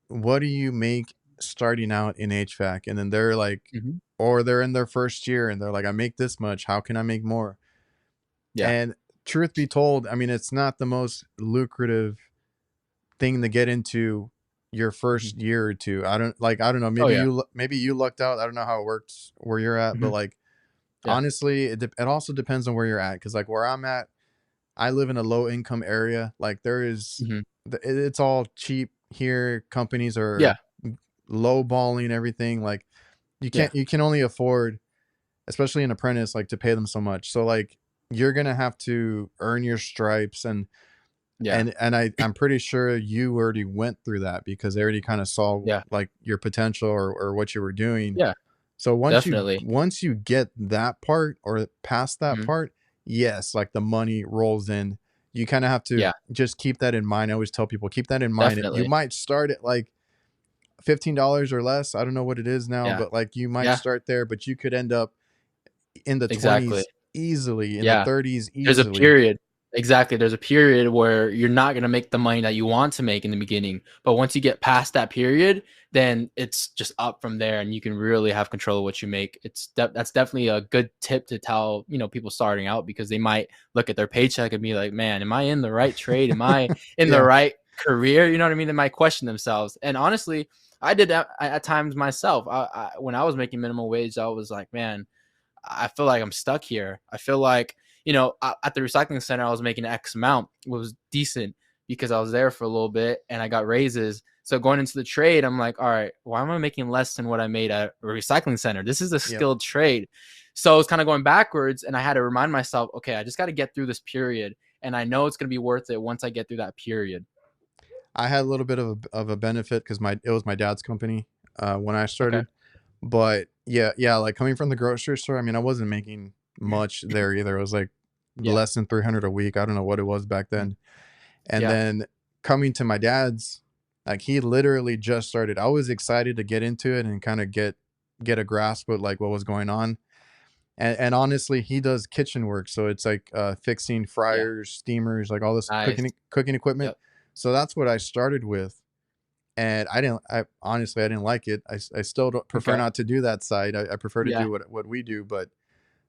Speaker 2: what do you make starting out in HVAC? And then they're like,
Speaker 1: Hmm.
Speaker 2: or they're in their first year and they're like, I make this much, how can I make more?
Speaker 1: Yeah.
Speaker 2: And truth be told, I mean, it's not the most lucrative thing to get into your
Speaker 1: Hmm.
Speaker 2: first year or two. I don't know,
Speaker 1: Oh, yeah.
Speaker 2: maybe you lucked out. I don't know how it works where you're at, but
Speaker 1: Hmm.
Speaker 2: like
Speaker 1: Yeah.
Speaker 2: honestly, it also depends on where you're at, cuz like where I'm at, I live in a low income area. Like
Speaker 1: Hmm.
Speaker 2: it's all cheap here. Companies
Speaker 1: Yeah.
Speaker 2: are low balling everything. Like
Speaker 1: Yeah.
Speaker 2: you can only afford, especially an apprentice, like to pay them so much. So like you're gonna have to earn your stripes,
Speaker 1: Yeah.
Speaker 2: and I'm pretty sure you already went through that because they already kind of saw
Speaker 1: Yeah.
Speaker 2: like your potential or what you were doing.
Speaker 1: Yeah.
Speaker 2: So
Speaker 1: Definitely.
Speaker 2: once you get that part or past that
Speaker 1: Mhm.
Speaker 2: part, yes, like the money rolls in. You kind of have to
Speaker 1: Yeah.
Speaker 2: just keep that in mind. I always tell people keep that in mind. You
Speaker 1: Definitely.
Speaker 2: might start at like $15 or less. I don't know what it is now,
Speaker 1: Yeah.
Speaker 2: but like you might
Speaker 1: Yeah.
Speaker 2: start there, but you could end up in the
Speaker 1: Exactly.
Speaker 2: 20s easily, in the
Speaker 1: Yeah.
Speaker 2: 30s
Speaker 1: There's a
Speaker 2: easily.
Speaker 1: period. Exactly. There's a period where you're not going to make the money that you want to make in the beginning. But once you get past that period, then it's just up from there and you can really have control of what you make. That's definitely a good tip to tell, people starting out because they might look at their paycheck and be like, "Man, am I in the right trade? Am I in the
Speaker 2: Yeah.
Speaker 1: right career?" You know what I mean? They might question themselves. And honestly, I did that at times myself. When I was making minimum wage, I was like, "Man, I feel like I'm stuck here. I feel like, at the recycling center, I was making X amount. It was decent because I was there for a little bit and I got raises. So going into the trade, I'm like, all right, why am I making less than what I made at a recycling center? This is a
Speaker 2: Yep.
Speaker 1: skilled trade. So I was kind of going backwards and I had to remind myself, okay, I just got to get through this period. And I know it's going to be worth it once I get through that period.
Speaker 2: I had a little bit of a benefit because it was my dad's company when I
Speaker 1: Okay.
Speaker 2: started. But yeah, like coming from the grocery store, I mean, I wasn't making much there either. It was like
Speaker 1: Yeah.
Speaker 2: less than 300 a week. I don't know what it was back
Speaker 1: Mhm.
Speaker 2: then. And
Speaker 1: Yeah.
Speaker 2: then coming to my dad's, like he literally just started. I was excited to get into it and kind of get a grasp of like what was going on. And honestly, he does kitchen work, so it's like fixing
Speaker 1: Yeah.
Speaker 2: fryers, steamers, like all this
Speaker 1: Nice.
Speaker 2: cooking equipment.
Speaker 1: Yep.
Speaker 2: So that's what I started with. and I honestly, I didn't like it. I still don't prefer
Speaker 1: Okay.
Speaker 2: not to do that side. I prefer to
Speaker 1: Yeah.
Speaker 2: do what we do, but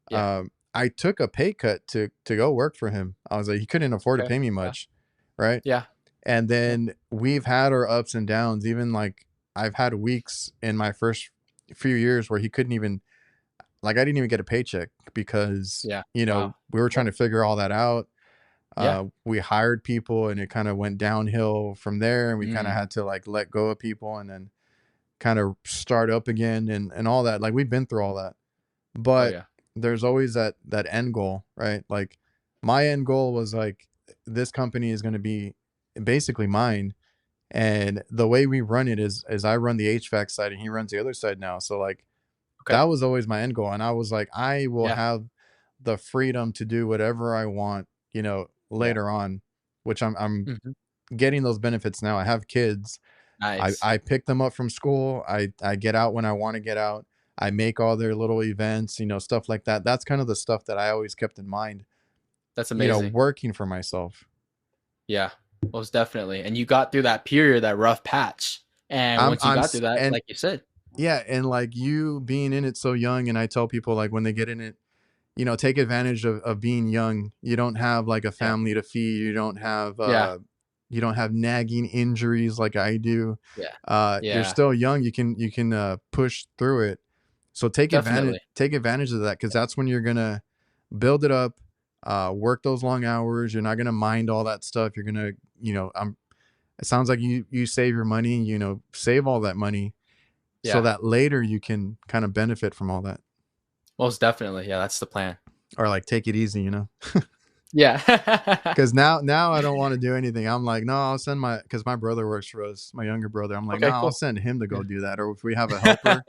Speaker 1: Yeah.
Speaker 2: I took a pay cut to go work for him. I was like, he couldn't afford to
Speaker 1: Okay.
Speaker 2: pay me
Speaker 1: Yeah.
Speaker 2: much, right?
Speaker 1: Yeah.
Speaker 2: And
Speaker 1: Yeah.
Speaker 2: then we've had our ups and downs. Even like I've had weeks in my first few years where he couldn't even, like, I didn't even get a paycheck because,
Speaker 1: Yeah.
Speaker 2: you know,
Speaker 1: Wow.
Speaker 2: we were
Speaker 1: Yeah.
Speaker 2: trying to figure all that out.
Speaker 1: Yeah.
Speaker 2: We hired people and it kind of went downhill from there, and we kind of
Speaker 1: Mm.
Speaker 2: had to like let go of people and then kind of start up again and all that. Like, we've been through all that,
Speaker 1: Oh
Speaker 2: but
Speaker 1: yeah.
Speaker 2: there's always that end goal, right? Like, my end goal was like, this company is going to be basically mine, and the way we run it is I run the HVAC side and he runs the other side now. So like,
Speaker 1: Okay.
Speaker 2: that was always my end goal, and I was like, I will
Speaker 1: Yeah.
Speaker 2: have the freedom to do whatever I want,
Speaker 1: Yeah.
Speaker 2: later on, which I'm
Speaker 1: Mhm.
Speaker 2: getting those benefits now. I have kids.
Speaker 1: Nice.
Speaker 2: I pick them up from school. I get out when I want to get out. I make all their little events, stuff like that. That's kind of the stuff that I always kept in mind,
Speaker 1: That's amazing.
Speaker 2: working for myself.
Speaker 1: Yeah. Most definitely. And you got through that period, that rough patch. And
Speaker 2: I'm
Speaker 1: once you
Speaker 2: I'm
Speaker 1: got
Speaker 2: s-
Speaker 1: through that,
Speaker 2: and
Speaker 1: like you said,
Speaker 2: yeah, and like, you being in it so young, and I tell people, like, when they get in it, take advantage of being young. You don't have like a
Speaker 1: yeah.
Speaker 2: family to feed.
Speaker 1: Yeah.
Speaker 2: You don't have nagging injuries like I do.
Speaker 1: Yeah.
Speaker 2: You're
Speaker 1: Yeah.
Speaker 2: still young. You can push through it. So
Speaker 1: Definitely.
Speaker 2: take advantage of that, because that's when you're gonna build it up, work those long hours. You're not gonna mind all that stuff. You're gonna, it sounds like you save your money, save all that money so
Speaker 1: Yeah.
Speaker 2: that later you can kind of benefit from all that,
Speaker 1: Most definitely. Yeah, that's the plan.
Speaker 2: or like take it easy.
Speaker 1: Yeah.
Speaker 2: Because now I don't want to do anything. I'm like, no, I'll send because my brother works for us, my younger brother. I'm like, no,
Speaker 1: Okay,
Speaker 2: I'll
Speaker 1: cool.
Speaker 2: send him to
Speaker 1: Yeah.
Speaker 2: go do that. Or if we have a helper,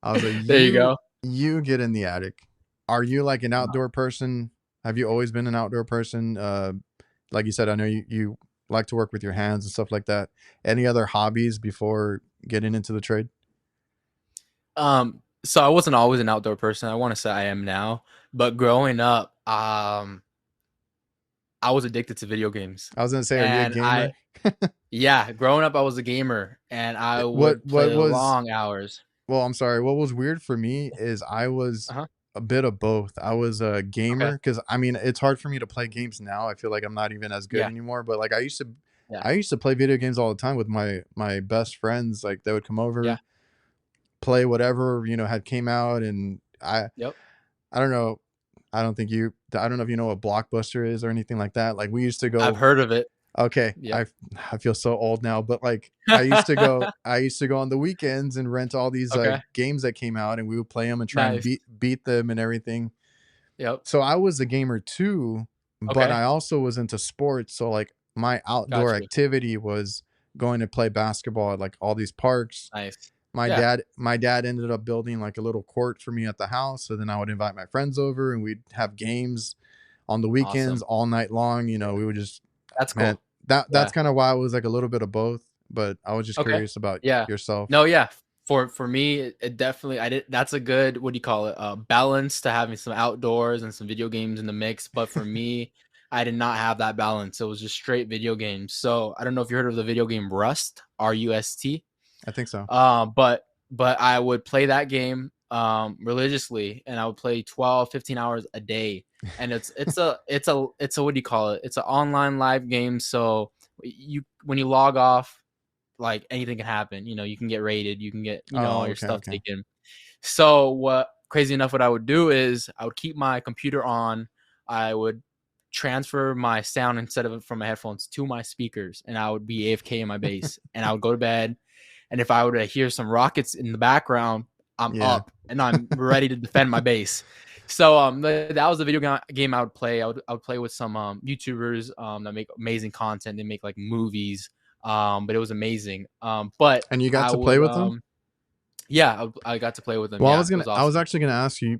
Speaker 2: I was like,
Speaker 1: There you go.
Speaker 2: you get in the attic. Are you like an outdoor person? Have you always been an outdoor person? Like you said, I know you like to work with your hands and stuff like that. Any other hobbies before getting into the trade?
Speaker 1: So I wasn't always an outdoor person. I want to say I am now, but growing up, I was addicted to video games.
Speaker 2: I was gonna say, are you a
Speaker 1: And
Speaker 2: gamer?
Speaker 1: yeah, growing up, I was a gamer and I
Speaker 2: What
Speaker 1: would
Speaker 2: what
Speaker 1: play
Speaker 2: was
Speaker 1: long hours.
Speaker 2: Well, I'm sorry. What was weird for me is I was
Speaker 1: Uh-huh.
Speaker 2: a bit of both. I was a
Speaker 1: Okay.
Speaker 2: gamer because, I mean, it's hard for me to play games now. I feel like I'm not even as good
Speaker 1: Yeah.
Speaker 2: anymore. But like,
Speaker 1: Yeah.
Speaker 2: I used to play video games all the time with my best friends. Like, they would come
Speaker 1: Yeah.
Speaker 2: over, play whatever had came out, and
Speaker 1: Yep.
Speaker 2: I don't know. I don't know if you know what Blockbuster is or anything like that. Like, we used to
Speaker 1: I've
Speaker 2: go.
Speaker 1: heard of it.
Speaker 2: Okay,
Speaker 1: Yep.
Speaker 2: I feel so old now, but like, I used to go on the weekends and rent all these
Speaker 1: Okay.
Speaker 2: games that came out, and we would play them and try and
Speaker 1: Nice.
Speaker 2: beat them and everything.
Speaker 1: Yep.
Speaker 2: So I was a gamer too, but
Speaker 1: Okay.
Speaker 2: I also was into sports. So like, my outdoor
Speaker 1: Got you.
Speaker 2: activity was going to play basketball at like all these parks.
Speaker 1: Nice.
Speaker 2: My
Speaker 1: Yeah.
Speaker 2: dad ended up building like a little court for me at the house. So then I would invite my friends over and we'd have games on the weekends
Speaker 1: Awesome.
Speaker 2: all night long. We would just,
Speaker 1: That's
Speaker 2: man,
Speaker 1: cool.
Speaker 2: that's
Speaker 1: Yeah.
Speaker 2: kind of why I was like a little bit of both, but I was just
Speaker 1: Okay.
Speaker 2: curious about
Speaker 1: Yeah.
Speaker 2: yourself.
Speaker 1: No, yeah. For me, it definitely I did that's a good, what do you call it? Balance to having some outdoors and some video games in the mix. But for me, I did not have that balance. It was just straight video games. So I don't know if you heard of the video game Rust, RUST.
Speaker 2: I think so.
Speaker 1: But I would play that game religiously, and I would play 12, 15 hours a day. And it's a what do you call it? It's an online live game. So when you log off, like anything can happen. You can get raided, you can get, all
Speaker 2: Oh,
Speaker 1: your
Speaker 2: okay,
Speaker 1: stuff
Speaker 2: okay.
Speaker 1: taken. So what crazy enough, what I would do is I would keep my computer on. I would transfer my sound instead of from my headphones to my speakers, and I would be AFK in my base, and I would go to bed. And if I were to hear some rockets in the background, I'm
Speaker 2: Yeah.
Speaker 1: up and I'm ready to defend my base. So that was the video game I would play. I would play with some YouTubers that make amazing content. They make like movies, but it was amazing. But
Speaker 2: And you got
Speaker 1: I
Speaker 2: to play
Speaker 1: would
Speaker 2: with them?
Speaker 1: yeah, I got to play with them.
Speaker 2: Well,
Speaker 1: Yeah, it was
Speaker 2: I was
Speaker 1: awesome.
Speaker 2: actually gonna ask you,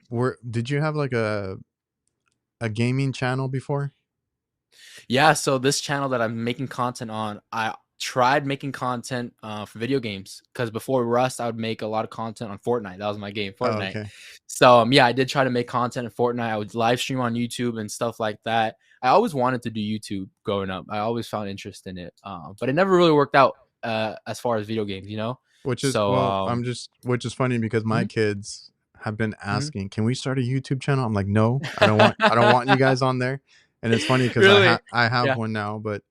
Speaker 2: did you have like a gaming channel before?
Speaker 1: Yeah, so this channel that I'm making content on, I tried making content for video games, because before Rust, I would make a lot of content on Fortnite. That was my game,
Speaker 2: Oh,
Speaker 1: Fortnite.
Speaker 2: okay.
Speaker 1: So yeah, I did try to make content in Fortnite. I would live stream on YouTube and stuff like that. I always wanted to do YouTube growing up. I always found interest in it, but it never really worked out. as far as video games, you know?
Speaker 2: Which is,
Speaker 1: So,
Speaker 2: well, which is funny because my
Speaker 1: mhm,
Speaker 2: kids have been
Speaker 1: mhm.
Speaker 2: asking, "Can we start a YouTube channel?" I'm like, "No, I don't want you guys on there." And it's funny because
Speaker 1: Really?
Speaker 2: I have
Speaker 1: Yeah.
Speaker 2: one now, but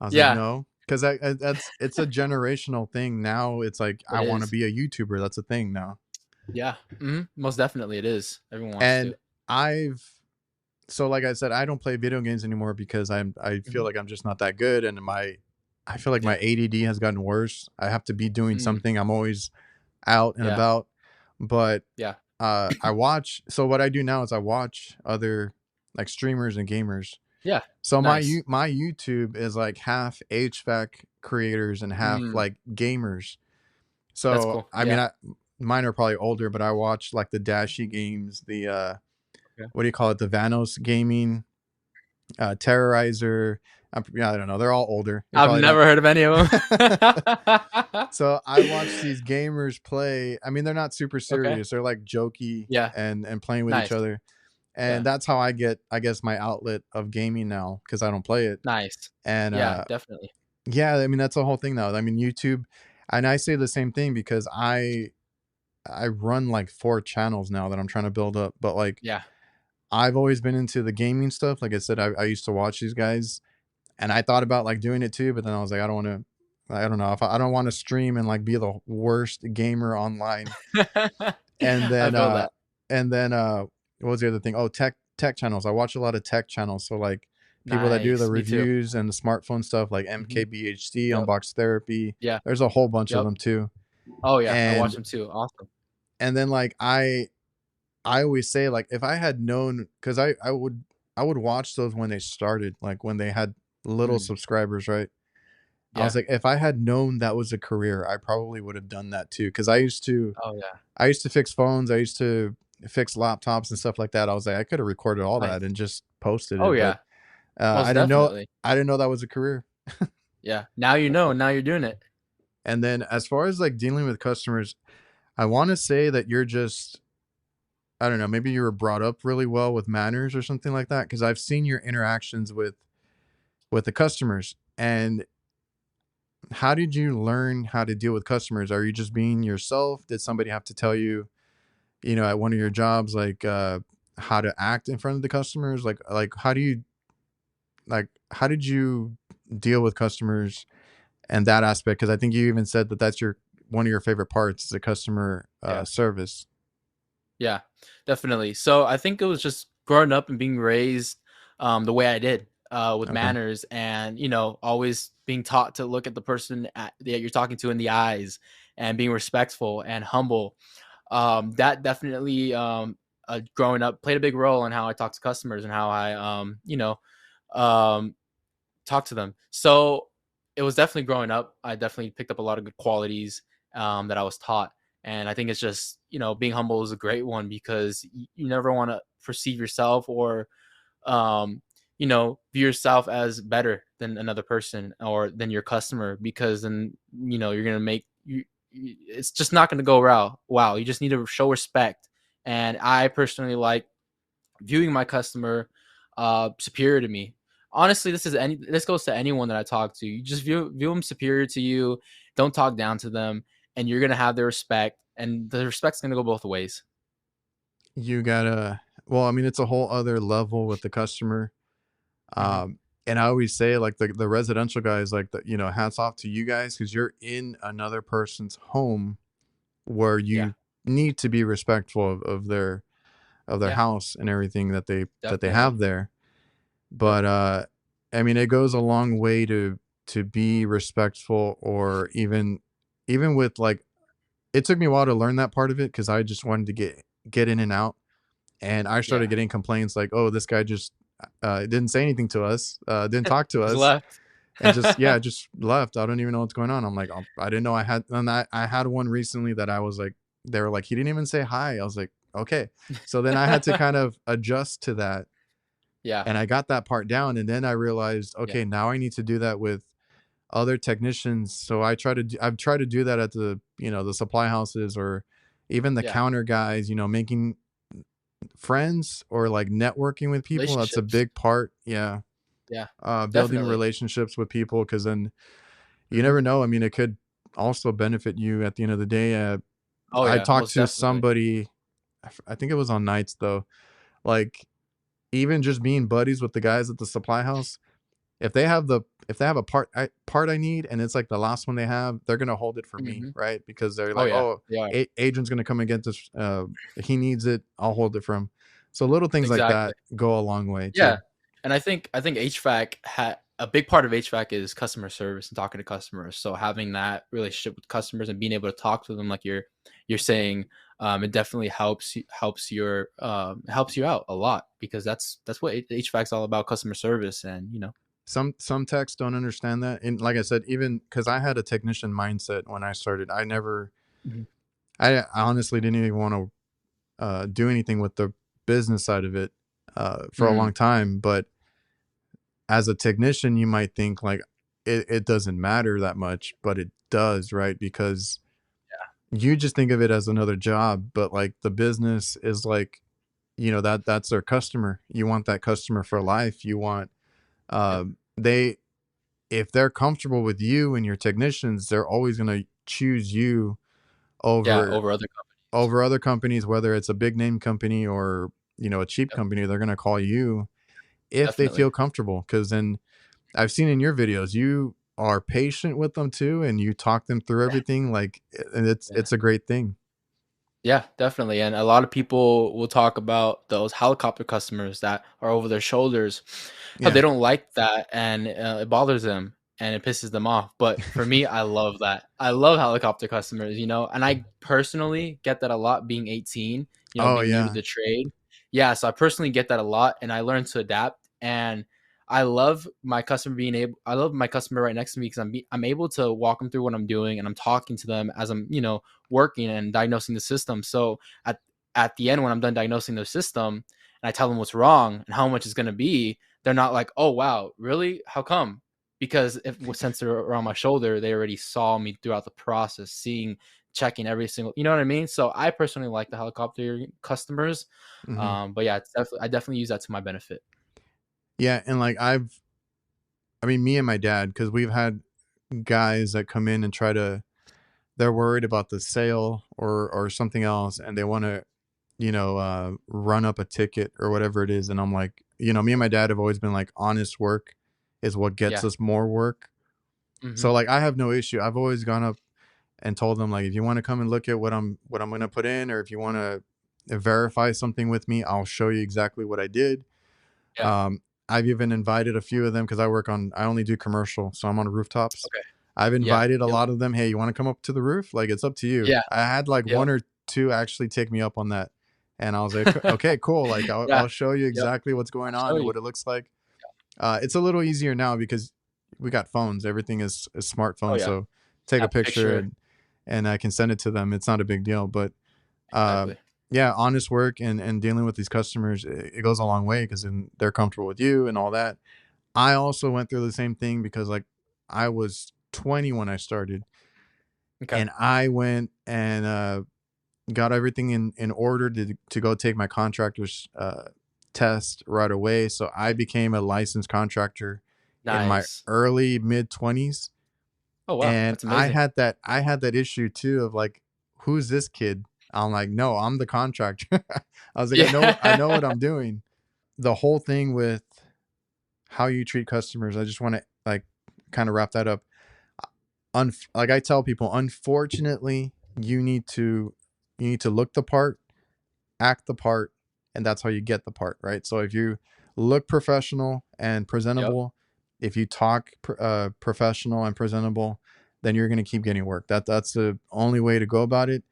Speaker 2: I was like,
Speaker 1: Yeah,
Speaker 2: "No," because that's it's a generational thing now. It's like I
Speaker 1: it
Speaker 2: want to
Speaker 1: is.
Speaker 2: be a YouTuber. That's a thing now.
Speaker 1: Yeah, most definitely it is. Everyone wants
Speaker 2: And
Speaker 1: to.
Speaker 2: I've so like I said, I don't play video games anymore because I feel
Speaker 1: Mhm.
Speaker 2: like I'm just not that good, and I feel like my
Speaker 1: Yeah.
Speaker 2: ADD has gotten worse. I have to be doing
Speaker 1: Mm,
Speaker 2: something. I'm always out and
Speaker 1: yeah,
Speaker 2: about, but
Speaker 1: yeah.
Speaker 2: I watch. So what I do now is I watch other like streamers and gamers.
Speaker 1: Yeah.
Speaker 2: So
Speaker 1: Nice.
Speaker 2: my YouTube is like half HVAC creators and half
Speaker 1: Mm,
Speaker 2: like gamers.
Speaker 1: that's
Speaker 2: So
Speaker 1: cool.
Speaker 2: I mean,
Speaker 1: Yeah.
Speaker 2: mine are probably older, but I watch like the Dashy games, the
Speaker 1: Okay.
Speaker 2: what do you call it, the Vanos gaming, Terrorizer. Yeah, I don't know. They're all older. They're
Speaker 1: I've
Speaker 2: probably not.
Speaker 1: never heard of any of them.
Speaker 2: So I watch these gamers play. I mean, they're not super
Speaker 1: Okay.
Speaker 2: serious. They're like jokey
Speaker 1: Yeah.
Speaker 2: and playing with each
Speaker 1: Nice.
Speaker 2: other.
Speaker 1: Yeah.
Speaker 2: And that's how I get, I guess, my outlet of gaming now because I don't play it.
Speaker 1: Nice.
Speaker 2: And
Speaker 1: Yeah, definitely.
Speaker 2: yeah, I mean that's the whole thing now. I mean YouTube, and I say the same thing because I run like 4 channels now that I'm trying to build up. But like
Speaker 1: Yeah.
Speaker 2: I've always been into the gaming stuff. Like I said, I used to watch these guys, and I thought about like doing it too, but then I was like, I don't want to. I don't know if I don't want to stream and like be the worst gamer online. And
Speaker 1: I
Speaker 2: then
Speaker 1: feel that.
Speaker 2: what was the other thing? Oh, tech channels. I watch a lot of tech channels. So like people that do the
Speaker 1: Nice. Me too.
Speaker 2: reviews and the smartphone stuff like
Speaker 1: Mhm.
Speaker 2: MKBHD,
Speaker 1: Yep.
Speaker 2: Unbox Therapy.
Speaker 1: Yeah.
Speaker 2: There's a whole bunch of
Speaker 1: Yep.
Speaker 2: them too.
Speaker 1: Oh, yeah. I watch
Speaker 2: And
Speaker 1: them too. Awesome.
Speaker 2: then like I always say like if I had known because I would watch those when they started, like when they had little
Speaker 1: Mm.
Speaker 2: subscribers, right? I was
Speaker 1: Yeah.
Speaker 2: like, if I had known that was a career, I probably would have done that too. Because
Speaker 1: Oh, yeah.
Speaker 2: I used to fix phones, I used to fix laptops and stuff like that. I was like, I could have recorded all that
Speaker 1: Nice.
Speaker 2: and just posted
Speaker 1: Oh,
Speaker 2: it, but
Speaker 1: yeah. Most definitely.
Speaker 2: I didn't know that was a career.
Speaker 1: Yeah. Now you know, and now you're doing it.
Speaker 2: And then as far as like dealing with customers, I want to say that you're just I don't know, maybe you were brought up really well with manners or something like that. Because I've seen your interactions with the customers. And how did you learn how to deal with customers? Are you just being yourself? Did somebody have to tell you, at one of your jobs, like how to act in front of the customers? Like how did you deal with customers and that aspect? Because I think you even said that that's your one of your favorite parts is the customer
Speaker 1: Yeah.
Speaker 2: service.
Speaker 1: Yeah, definitely. So I think it was just growing up and being raised the way I did, with
Speaker 2: Okay.
Speaker 1: manners, and always being taught to look at the person that you're talking to in the eyes, and being respectful and humble. That definitely, growing up, played a big role in how I talk to customers and how I um, talk to them. So it was definitely growing up. I definitely picked up a lot of good qualities that I was taught. And I think it's just, being humble is a great one because you never want to perceive yourself or, um, view yourself as better than another person or than your customer, because then, you're going to it's just not going to go well. Wow. You just need to show respect. And I personally like viewing my customer superior to me. Honestly, this goes to anyone that I talk to. You just view them superior to you. Don't talk down to them, and you're gonna have their respect. And the respect's gonna go both ways.
Speaker 2: You gotta, well, I mean, it's a whole other level with the customer.
Speaker 1: Hmm.
Speaker 2: And I always say, like the residential guys, like hats off to you guys because you're in another person's home where
Speaker 1: Yeah,
Speaker 2: you need to be respectful of their
Speaker 1: yeah,
Speaker 2: house and everything that they
Speaker 1: definitely.
Speaker 2: have there.
Speaker 1: Yep.
Speaker 2: But I mean, it goes a long way to be respectful, or even with like it took me a while to learn that part of it because I just wanted to get in and out, and I started
Speaker 1: Yeah.
Speaker 2: getting complaints like, "Oh, this guy just didn't say anything to us, didn't talk to
Speaker 1: Just
Speaker 2: us,
Speaker 1: left.
Speaker 2: and just yeah, just left. I don't even know what's going on." I'm like, "Oh, I didn't know I had." And I had one recently that I was like, they were like, "He didn't even say hi." I was like, "Okay." So then I had to kind of adjust to that,
Speaker 1: Yeah.
Speaker 2: and I got that part down, and then I realized,
Speaker 1: Yeah.
Speaker 2: okay, now I need to do that with other technicians. So I've tried to do that at the the supply houses or even the
Speaker 1: Yeah.
Speaker 2: counter guys. Making friends or like networking with people. That's a
Speaker 1: Relationships.
Speaker 2: big part. Yeah.
Speaker 1: Yeah.
Speaker 2: Building
Speaker 1: Definitely.
Speaker 2: relationships with people because then you
Speaker 1: Hmm.
Speaker 2: never know. I mean, it could also benefit you at the end of the day.
Speaker 1: Oh
Speaker 2: I
Speaker 1: yeah,
Speaker 2: talked
Speaker 1: most
Speaker 2: to
Speaker 1: definitely.
Speaker 2: somebody, I think it was on nights though. Like, even just being buddies with the guys at the supply house, if they have a part I need and it's like the last one they have, they're gonna hold it for me,
Speaker 1: Hmm.
Speaker 2: right? Because they're
Speaker 1: Oh
Speaker 2: like,
Speaker 1: yeah,
Speaker 2: oh,
Speaker 1: yeah,
Speaker 2: Adrian's gonna come and get this. He needs it. I'll hold it for him. So little things like
Speaker 1: exactly.
Speaker 2: that go a long way
Speaker 1: Yeah,
Speaker 2: too.
Speaker 1: and I think HVAC had a big part of HVAC is customer service and talking to customers. So having that relationship with customers and being able to talk to them like you're saying, it definitely helps you out a lot because that's what HVAC is all about, customer service, and
Speaker 2: Some techs don't understand that, and like I said, even because I had a technician mindset when I started,
Speaker 1: Mhm.
Speaker 2: I honestly didn't even want to do anything with the business side of it for a
Speaker 1: Mm,
Speaker 2: long time. But as a technician, you might think like it doesn't matter that much, but it does, right? Because you just think of it as another job, but like the business is like, that's their customer. You want that customer for life. You want
Speaker 1: yep.
Speaker 2: they if they're comfortable with you and your technicians, they're always going to choose you
Speaker 1: Yeah,
Speaker 2: over
Speaker 1: over other companies.
Speaker 2: other companies, whether it's a big name company or a cheap
Speaker 1: Yep,
Speaker 2: company. They're going to call you if they
Speaker 1: definitely.
Speaker 2: feel comfortable. Because then I've seen in your videos you are patient with them too, and you talk them through
Speaker 1: Yeah,
Speaker 2: everything. Like, and
Speaker 1: yeah.
Speaker 2: it's a great thing.
Speaker 1: Yeah, definitely. And a lot of people will talk about those helicopter customers that are over their shoulders, how they
Speaker 2: Yeah.
Speaker 1: don't like that and it bothers them and it pisses them off. But for me, I love that. I love helicopter customers, and I personally get that a lot being 18,
Speaker 2: Oh
Speaker 1: being new to
Speaker 2: yeah.
Speaker 1: the trade. Yeah, so I personally get that a lot and I learned to adapt. And I love my customer right next to me because I'm able to walk them through what I'm doing and I'm talking to them as I'm, working and diagnosing the system. So at the end, when I'm done diagnosing the system and I tell them what's wrong and how much it's going to be, they're not like, oh, wow, really? How come? Because since they're around my shoulder, they already saw me throughout the process, checking every single, you know what I mean? So I personally like the helicopter customers.
Speaker 2: Hmm.
Speaker 1: But yeah, I definitely use that to my benefit.
Speaker 2: Yeah, and like I mean, me and my dad, because we've had guys that come in and they're worried about the sale or something else, and they want to run up a ticket or whatever it is. And I'm like, me and my dad have always been like, honest work is what gets
Speaker 1: Yeah.
Speaker 2: us more work.
Speaker 1: Hmm.
Speaker 2: So like, I have no issue. I've always gone up and told them like, if you want to come and look at what I'm going to put in, or if you want to verify something with me, I'll show you exactly what I did.
Speaker 1: Yeah.
Speaker 2: Um, I've even invited a few of them because I only do commercial, so I'm on rooftops.
Speaker 1: Okay.
Speaker 2: I've
Speaker 1: Yeah.
Speaker 2: invited a
Speaker 1: Yep.
Speaker 2: lot of them. Hey, you want to come up to the roof? Like, it's up to you.
Speaker 1: Yeah.
Speaker 2: I had like
Speaker 1: Yep.
Speaker 2: one or two actually take me up on that, and I was like, okay, cool. Like,
Speaker 1: Yeah.
Speaker 2: I'll show you
Speaker 1: Yep.
Speaker 2: exactly what's going
Speaker 1: I'll
Speaker 2: on
Speaker 1: show
Speaker 2: and
Speaker 1: you.
Speaker 2: what it looks like. It's a little easier now because we got phones. Everything is
Speaker 1: Oh
Speaker 2: smartphone.
Speaker 1: yeah.
Speaker 2: So take a
Speaker 1: Yeah.
Speaker 2: picture
Speaker 1: Picture.
Speaker 2: and I can send it to them. It's not a big deal. But uh,
Speaker 1: Exactly.
Speaker 2: yeah, honest work and dealing with these customers, it goes a long way because then they're comfortable with you and all that. I also went through the same thing because like I was 20 when I started,
Speaker 1: Okay.
Speaker 2: and I went and got everything in order to go take my contractor's test right away. So I became a licensed contractor in my
Speaker 1: Nice.
Speaker 2: early mid 20s,
Speaker 1: Oh, wow,
Speaker 2: and
Speaker 1: that's amazing.
Speaker 2: I had that issue too of like, who's this kid? I'm like, no, I'm the contractor. I was like, I
Speaker 1: Yeah.
Speaker 2: know what I'm doing. The whole thing with how you treat customers, I just want to like kind of wrap that up. Like I tell people, unfortunately, you need to look the part, act the part, and that's how you get the part, right? So if you look professional and
Speaker 1: Yep.
Speaker 2: presentable, if you talk professional and presentable, then you're going to keep getting work. That's the only way to go about it.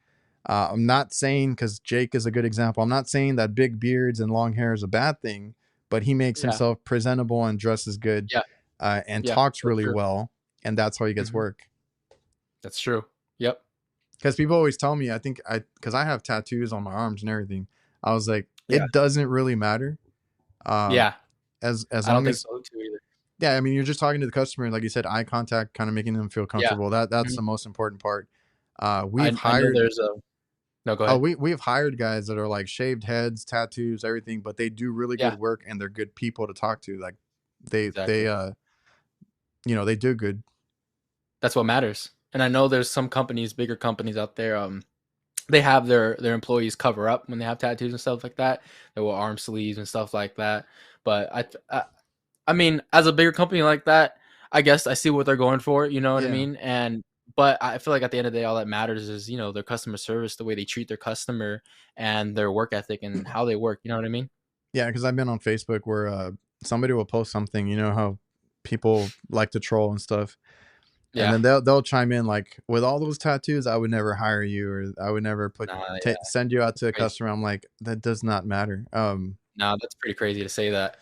Speaker 2: I'm not saying, because Jake is a good example, I'm not saying that big beards and long hair is a bad thing, but he makes
Speaker 1: Yeah.
Speaker 2: himself presentable and dresses good,
Speaker 1: Yeah.
Speaker 2: and
Speaker 1: Yeah.
Speaker 2: talks
Speaker 1: So
Speaker 2: really
Speaker 1: true.
Speaker 2: well, and that's how he gets
Speaker 1: Mhm.
Speaker 2: work.
Speaker 1: That's true. Yep.
Speaker 2: Because people always tell me, because I have tattoos on my arms and everything. I was like,
Speaker 1: Yeah.
Speaker 2: it doesn't really matter. Um,
Speaker 1: Yeah.
Speaker 2: as
Speaker 1: I don't
Speaker 2: long
Speaker 1: think
Speaker 2: as
Speaker 1: so too either.
Speaker 2: yeah, I mean, you're just talking to the customer, like you said, eye contact, kind of making them feel
Speaker 1: Yeah.
Speaker 2: comfortable. That's
Speaker 1: Mhm.
Speaker 2: the most important part. We've
Speaker 1: I know
Speaker 2: hired
Speaker 1: there's a No, go ahead.
Speaker 2: we've hired guys that are like shaved heads, tattoos, everything, but they do really
Speaker 1: Yeah.
Speaker 2: good work and they're good people to talk to. Like they
Speaker 1: Exactly.
Speaker 2: they do good.
Speaker 1: That's what matters. And I know there's some companies, bigger companies out there, they have their employees cover up when they have tattoos and stuff like that. They wear arm sleeves and stuff like that. But I mean, as a bigger company like that, I guess I see what they're going for. You know what I
Speaker 2: Yeah.
Speaker 1: mean? But I feel like at the end of the day, all that matters is, you know, their customer service, the way they treat their customer, and their work ethic and how they work. You know what I mean?
Speaker 2: Yeah, because I've been on Facebook where somebody will post something, you know how people like to troll and stuff. And
Speaker 1: Yeah.
Speaker 2: then they'll chime in like, with all those tattoos, I would never hire you, or I would never
Speaker 1: Nah, yeah,
Speaker 2: send you out to a
Speaker 1: crazy.
Speaker 2: customer. I'm like, that does not matter.
Speaker 1: Nah, that's pretty crazy to say that.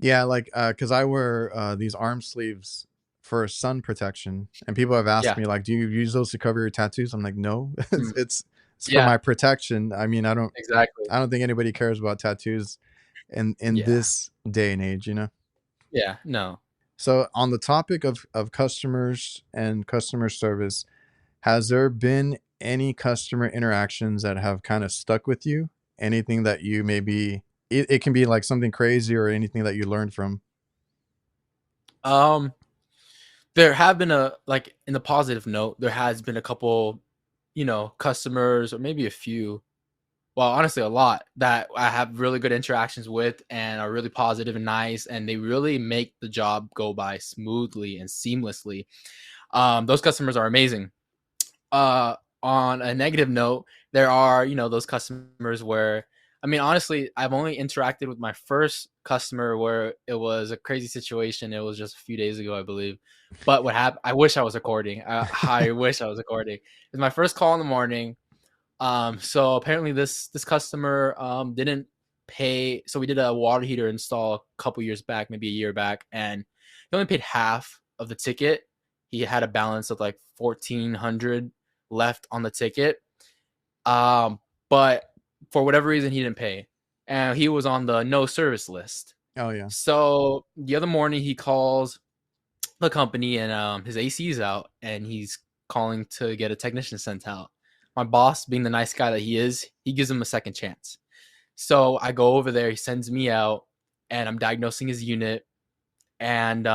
Speaker 2: Yeah, like, because I wear these arm sleeves for sun protection, and people have asked
Speaker 1: Yeah.
Speaker 2: me like, do you use those to cover your tattoos? I'm like, no,
Speaker 1: Mm.
Speaker 2: it's for
Speaker 1: Yeah.
Speaker 2: my protection. I mean,
Speaker 1: Exactly.
Speaker 2: I don't think anybody cares about tattoos in
Speaker 1: Yeah.
Speaker 2: this day and age, you know.
Speaker 1: Yeah. No.
Speaker 2: So on the topic of customers and customer service, has there been any customer interactions that have kind of stuck with you? Anything that you maybe it can be like something crazy or anything that you learned from?
Speaker 1: Um, there have been a like in the positive note, there has been a couple, you know, customers or maybe a few, well, honestly, a lot that I have really good interactions with and are really positive and nice, and they really make the job go by smoothly and seamlessly. Those customers are amazing. Uh, on a negative note, there are, you know, those customers where, I mean, honestly, I've only interacted with my first customer where it was a crazy situation. It was just a few days ago, I believe. But what happened? I wish I was recording. I wish I was recording. It's my first call in the morning. So apparently this customer didn't pay. So we did a water heater install a couple years back, maybe a year back, and he only paid half of the ticket. He had a balance of like 1,400 left on the ticket. Um, but for whatever reason, he didn't pay, and he was on the no service list.
Speaker 2: Oh yeah.
Speaker 1: So the other morning, he calls the company, and his AC is out, and he's calling to get a technician sent out. My boss, being the nice guy that he is, he gives him a second chance. So I go over there, he sends me out, and I'm diagnosing his unit. And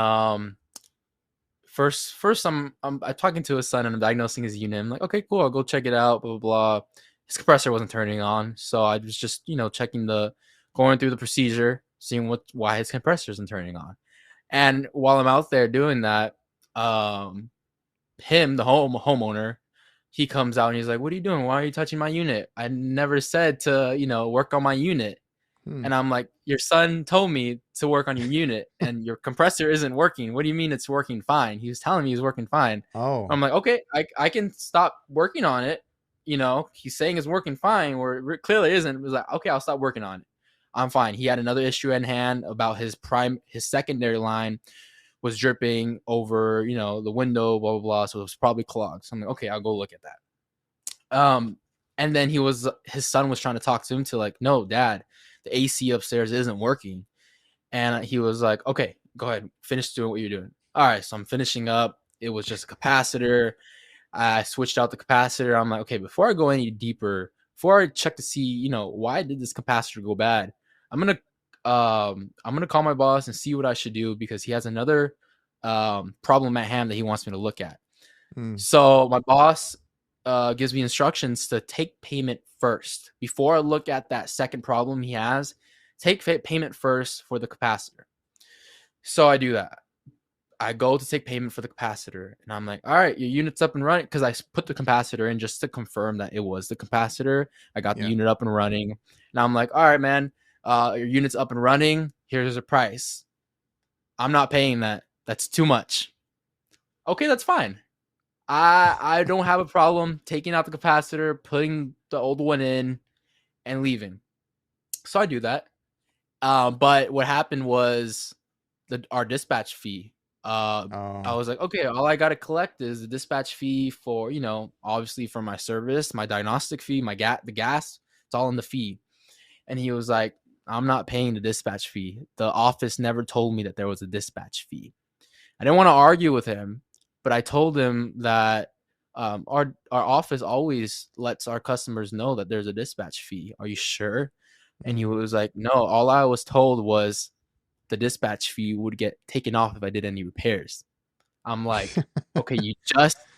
Speaker 1: first I'm talking to his son, and I'm diagnosing his unit. I'm like, okay, cool, I'll go check it out, blah blah blah. His compressor wasn't turning on, so I was just, you know, going through the procedure, seeing why his compressor isn't turning on. And while I'm out there doing that, um, the homeowner, he comes out and he's like, "What are you doing? Why are you touching my unit? I never said to, you know, work on my unit."
Speaker 2: Hmm.
Speaker 1: And I'm like, "Your son told me to work on your unit, and your compressor isn't working. What do you mean it's working fine?" He was telling me he's working fine.
Speaker 2: Oh.
Speaker 1: I'm like, "Okay, I can stop working on it. You know, he's saying it's working fine, where it clearly isn't." It was like, "Okay, I'll stop working on it. I'm fine." He had another issue in hand about his secondary line was dripping over, you know, the window, blah blah blah. So it was probably clogged. So I'm like, okay, I'll go look at that. And then his son was trying to talk to him to like, no, dad, the AC upstairs isn't working. And he was like, okay, go ahead, finish doing what you're doing. All right, so I'm finishing up. It was just a capacitor. I switched out the capacitor. I'm like, okay, before I go any deeper, before I check to see, you know, why did this capacitor go bad, I'm gonna call my boss and see what I should do, because he has another problem at hand that he wants me to look at.
Speaker 2: Hmm.
Speaker 1: So my boss gives me instructions to take payment first before I look at that second problem he has. Take payment first for the capacitor. So I do that. I go to take payment for the capacitor, and I'm like, all right, your unit's up and running, because I put the capacitor in just to confirm that it was the capacitor. I got the
Speaker 2: Yeah.
Speaker 1: unit up and running, and I'm like, all right, man, your unit's up and running. Here's a price. I'm not paying that. That's too much. Okay, that's fine. I don't have a problem taking out the capacitor, putting the old one in, and leaving. So I do that. But what happened was our dispatch fee. I
Speaker 2: Oh.
Speaker 1: was like, okay, all I gotta collect is the dispatch fee for, you know, obviously for my service, my diagnostic fee, the gas. It's all in the fee. And he was like, I'm not paying the dispatch fee. The office never told me that there was a dispatch fee. I didn't want to argue with him, but I told him that our office always lets our customers know that there's a dispatch fee. Are you sure? And he
Speaker 2: Hmm.
Speaker 1: was like, no, all I was told was the dispatch fee would get taken off if I did any repairs. I'm like, okay, you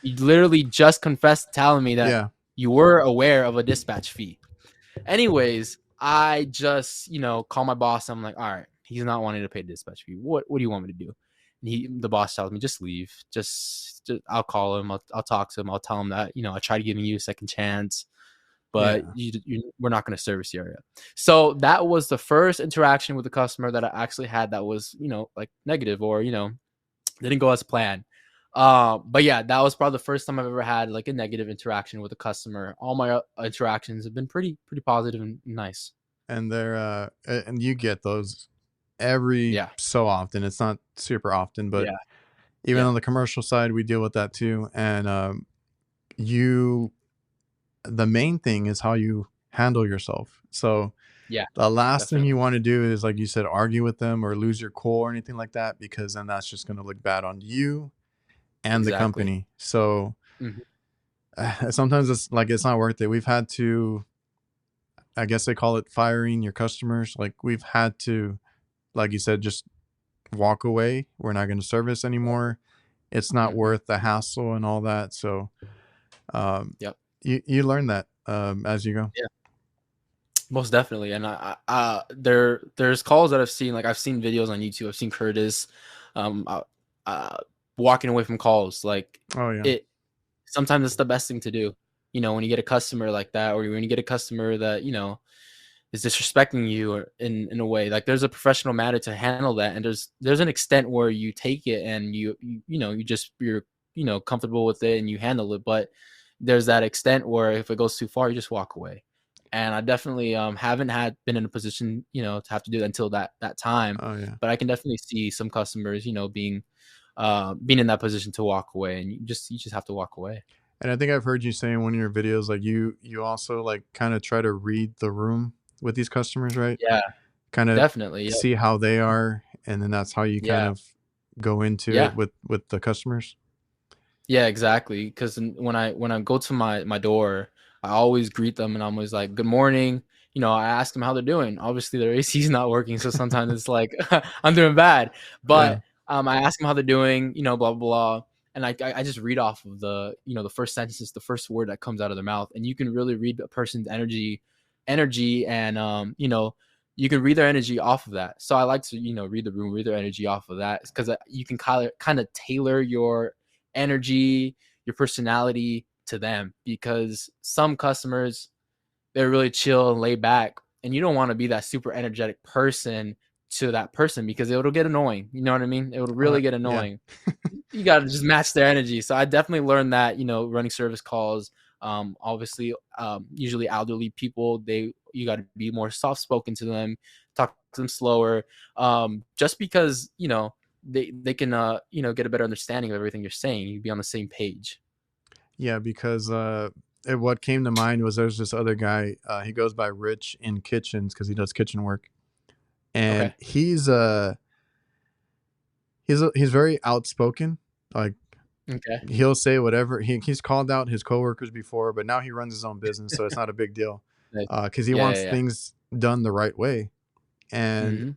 Speaker 1: literally just confessed telling me that
Speaker 2: Yeah.
Speaker 1: you were aware of a dispatch fee. Anyways, I just, call my boss. I'm like, all right, he's not wanting to pay the dispatch fee. What do you want me to do? And the boss tells me, just leave. Just I'll call him. I'll talk to him. I'll tell him that, I tried giving you a second chance, but we're not going to service the area. So that was the first interaction with the customer that I actually had that was, like negative or, didn't go as planned. But yeah, that was probably the first time I've ever had like a negative interaction with a customer. All my interactions have been pretty positive and nice.
Speaker 2: And they're and you get those every
Speaker 1: Yeah.
Speaker 2: so often. It's not super often, but
Speaker 1: Yeah.
Speaker 2: even
Speaker 1: Yeah.
Speaker 2: on the commercial side, we deal with that too. And you, the main thing is how you handle yourself. So
Speaker 1: Yeah.
Speaker 2: the last thing you
Speaker 1: Definitely.
Speaker 2: want to do is, like you said, argue with them or lose your cool or anything like that, because then that's just going to look bad on you and the
Speaker 1: Exactly.
Speaker 2: company. So
Speaker 1: Mhm.
Speaker 2: sometimes it's like it's not worth it. We've had to, I guess they call it firing your customers. Like we've had to, like you said, just walk away. We're not going to service anymore. It's not
Speaker 1: Mhm.
Speaker 2: worth the hassle and all that. So um,
Speaker 1: Yep.
Speaker 2: you learn that as you go.
Speaker 1: Yeah. Most definitely. And there's calls that I've seen. Like I've seen videos on YouTube. I've seen Curtis, um, uh, uh, walking away from calls. Like
Speaker 2: Oh yeah,
Speaker 1: it. Sometimes it's the best thing to do. When you get a customer like that, or when you get a customer that is disrespecting you or in a way, like there's a professional manner to handle that, and there's an extent where you take it and you're comfortable with it and you handle it, but there's that extent where if it goes too far you just walk away. And I definitely haven't been in a position to have to do that until that time,
Speaker 2: oh yeah.
Speaker 1: but I can definitely see some customers being in that position to walk away, and you just have to walk away.
Speaker 2: And I think I've heard you say in one of your videos, like you also like kind of try to read the room with these customers, right?
Speaker 1: Yeah,
Speaker 2: Kind of
Speaker 1: definitely. Yep.
Speaker 2: see how they are, and then that's how you kind
Speaker 1: Yeah.
Speaker 2: of go into it
Speaker 1: Yeah.
Speaker 2: with the customers.
Speaker 1: Yeah, exactly. Because when I go to my door, I always greet them, and I'm always like, "Good morning." I ask them how they're doing. Obviously, their AC is not working, so sometimes it's like I'm doing bad.
Speaker 2: Yeah,
Speaker 1: But I ask them how they're doing. Blah blah blah, and I just read off of the first sentences, the first word that comes out of their mouth, and you can really read a person's energy, and you can read their energy off of that. So I like to read the room, read their energy off of that, because you can kind of tailor your energy, your personality to them, because some customers, they're really chill and laid back, and you don't want to be that super energetic person to that person because it'll get annoying. You know what I mean? It would really get
Speaker 2: yeah.
Speaker 1: annoying. You got to just match their energy. So I definitely learned that, running service calls, obviously, usually elderly people, you got to be more soft spoken to them, talk to them slower, just because, they can, get a better understanding of everything you're saying. You'd be on the same page.
Speaker 2: Yeah, because what came to mind was there's this other guy. He goes by Rich in kitchens because he does kitchen work, and
Speaker 1: Okay.
Speaker 2: he's very outspoken. Like
Speaker 1: Okay.
Speaker 2: he'll say whatever. He's called out his coworkers before, but now he runs his own business, so it's not a big deal.
Speaker 1: Nice.
Speaker 2: Because he
Speaker 1: Yeah. Yeah.
Speaker 2: wants
Speaker 1: Yeah.
Speaker 2: things done the right way, and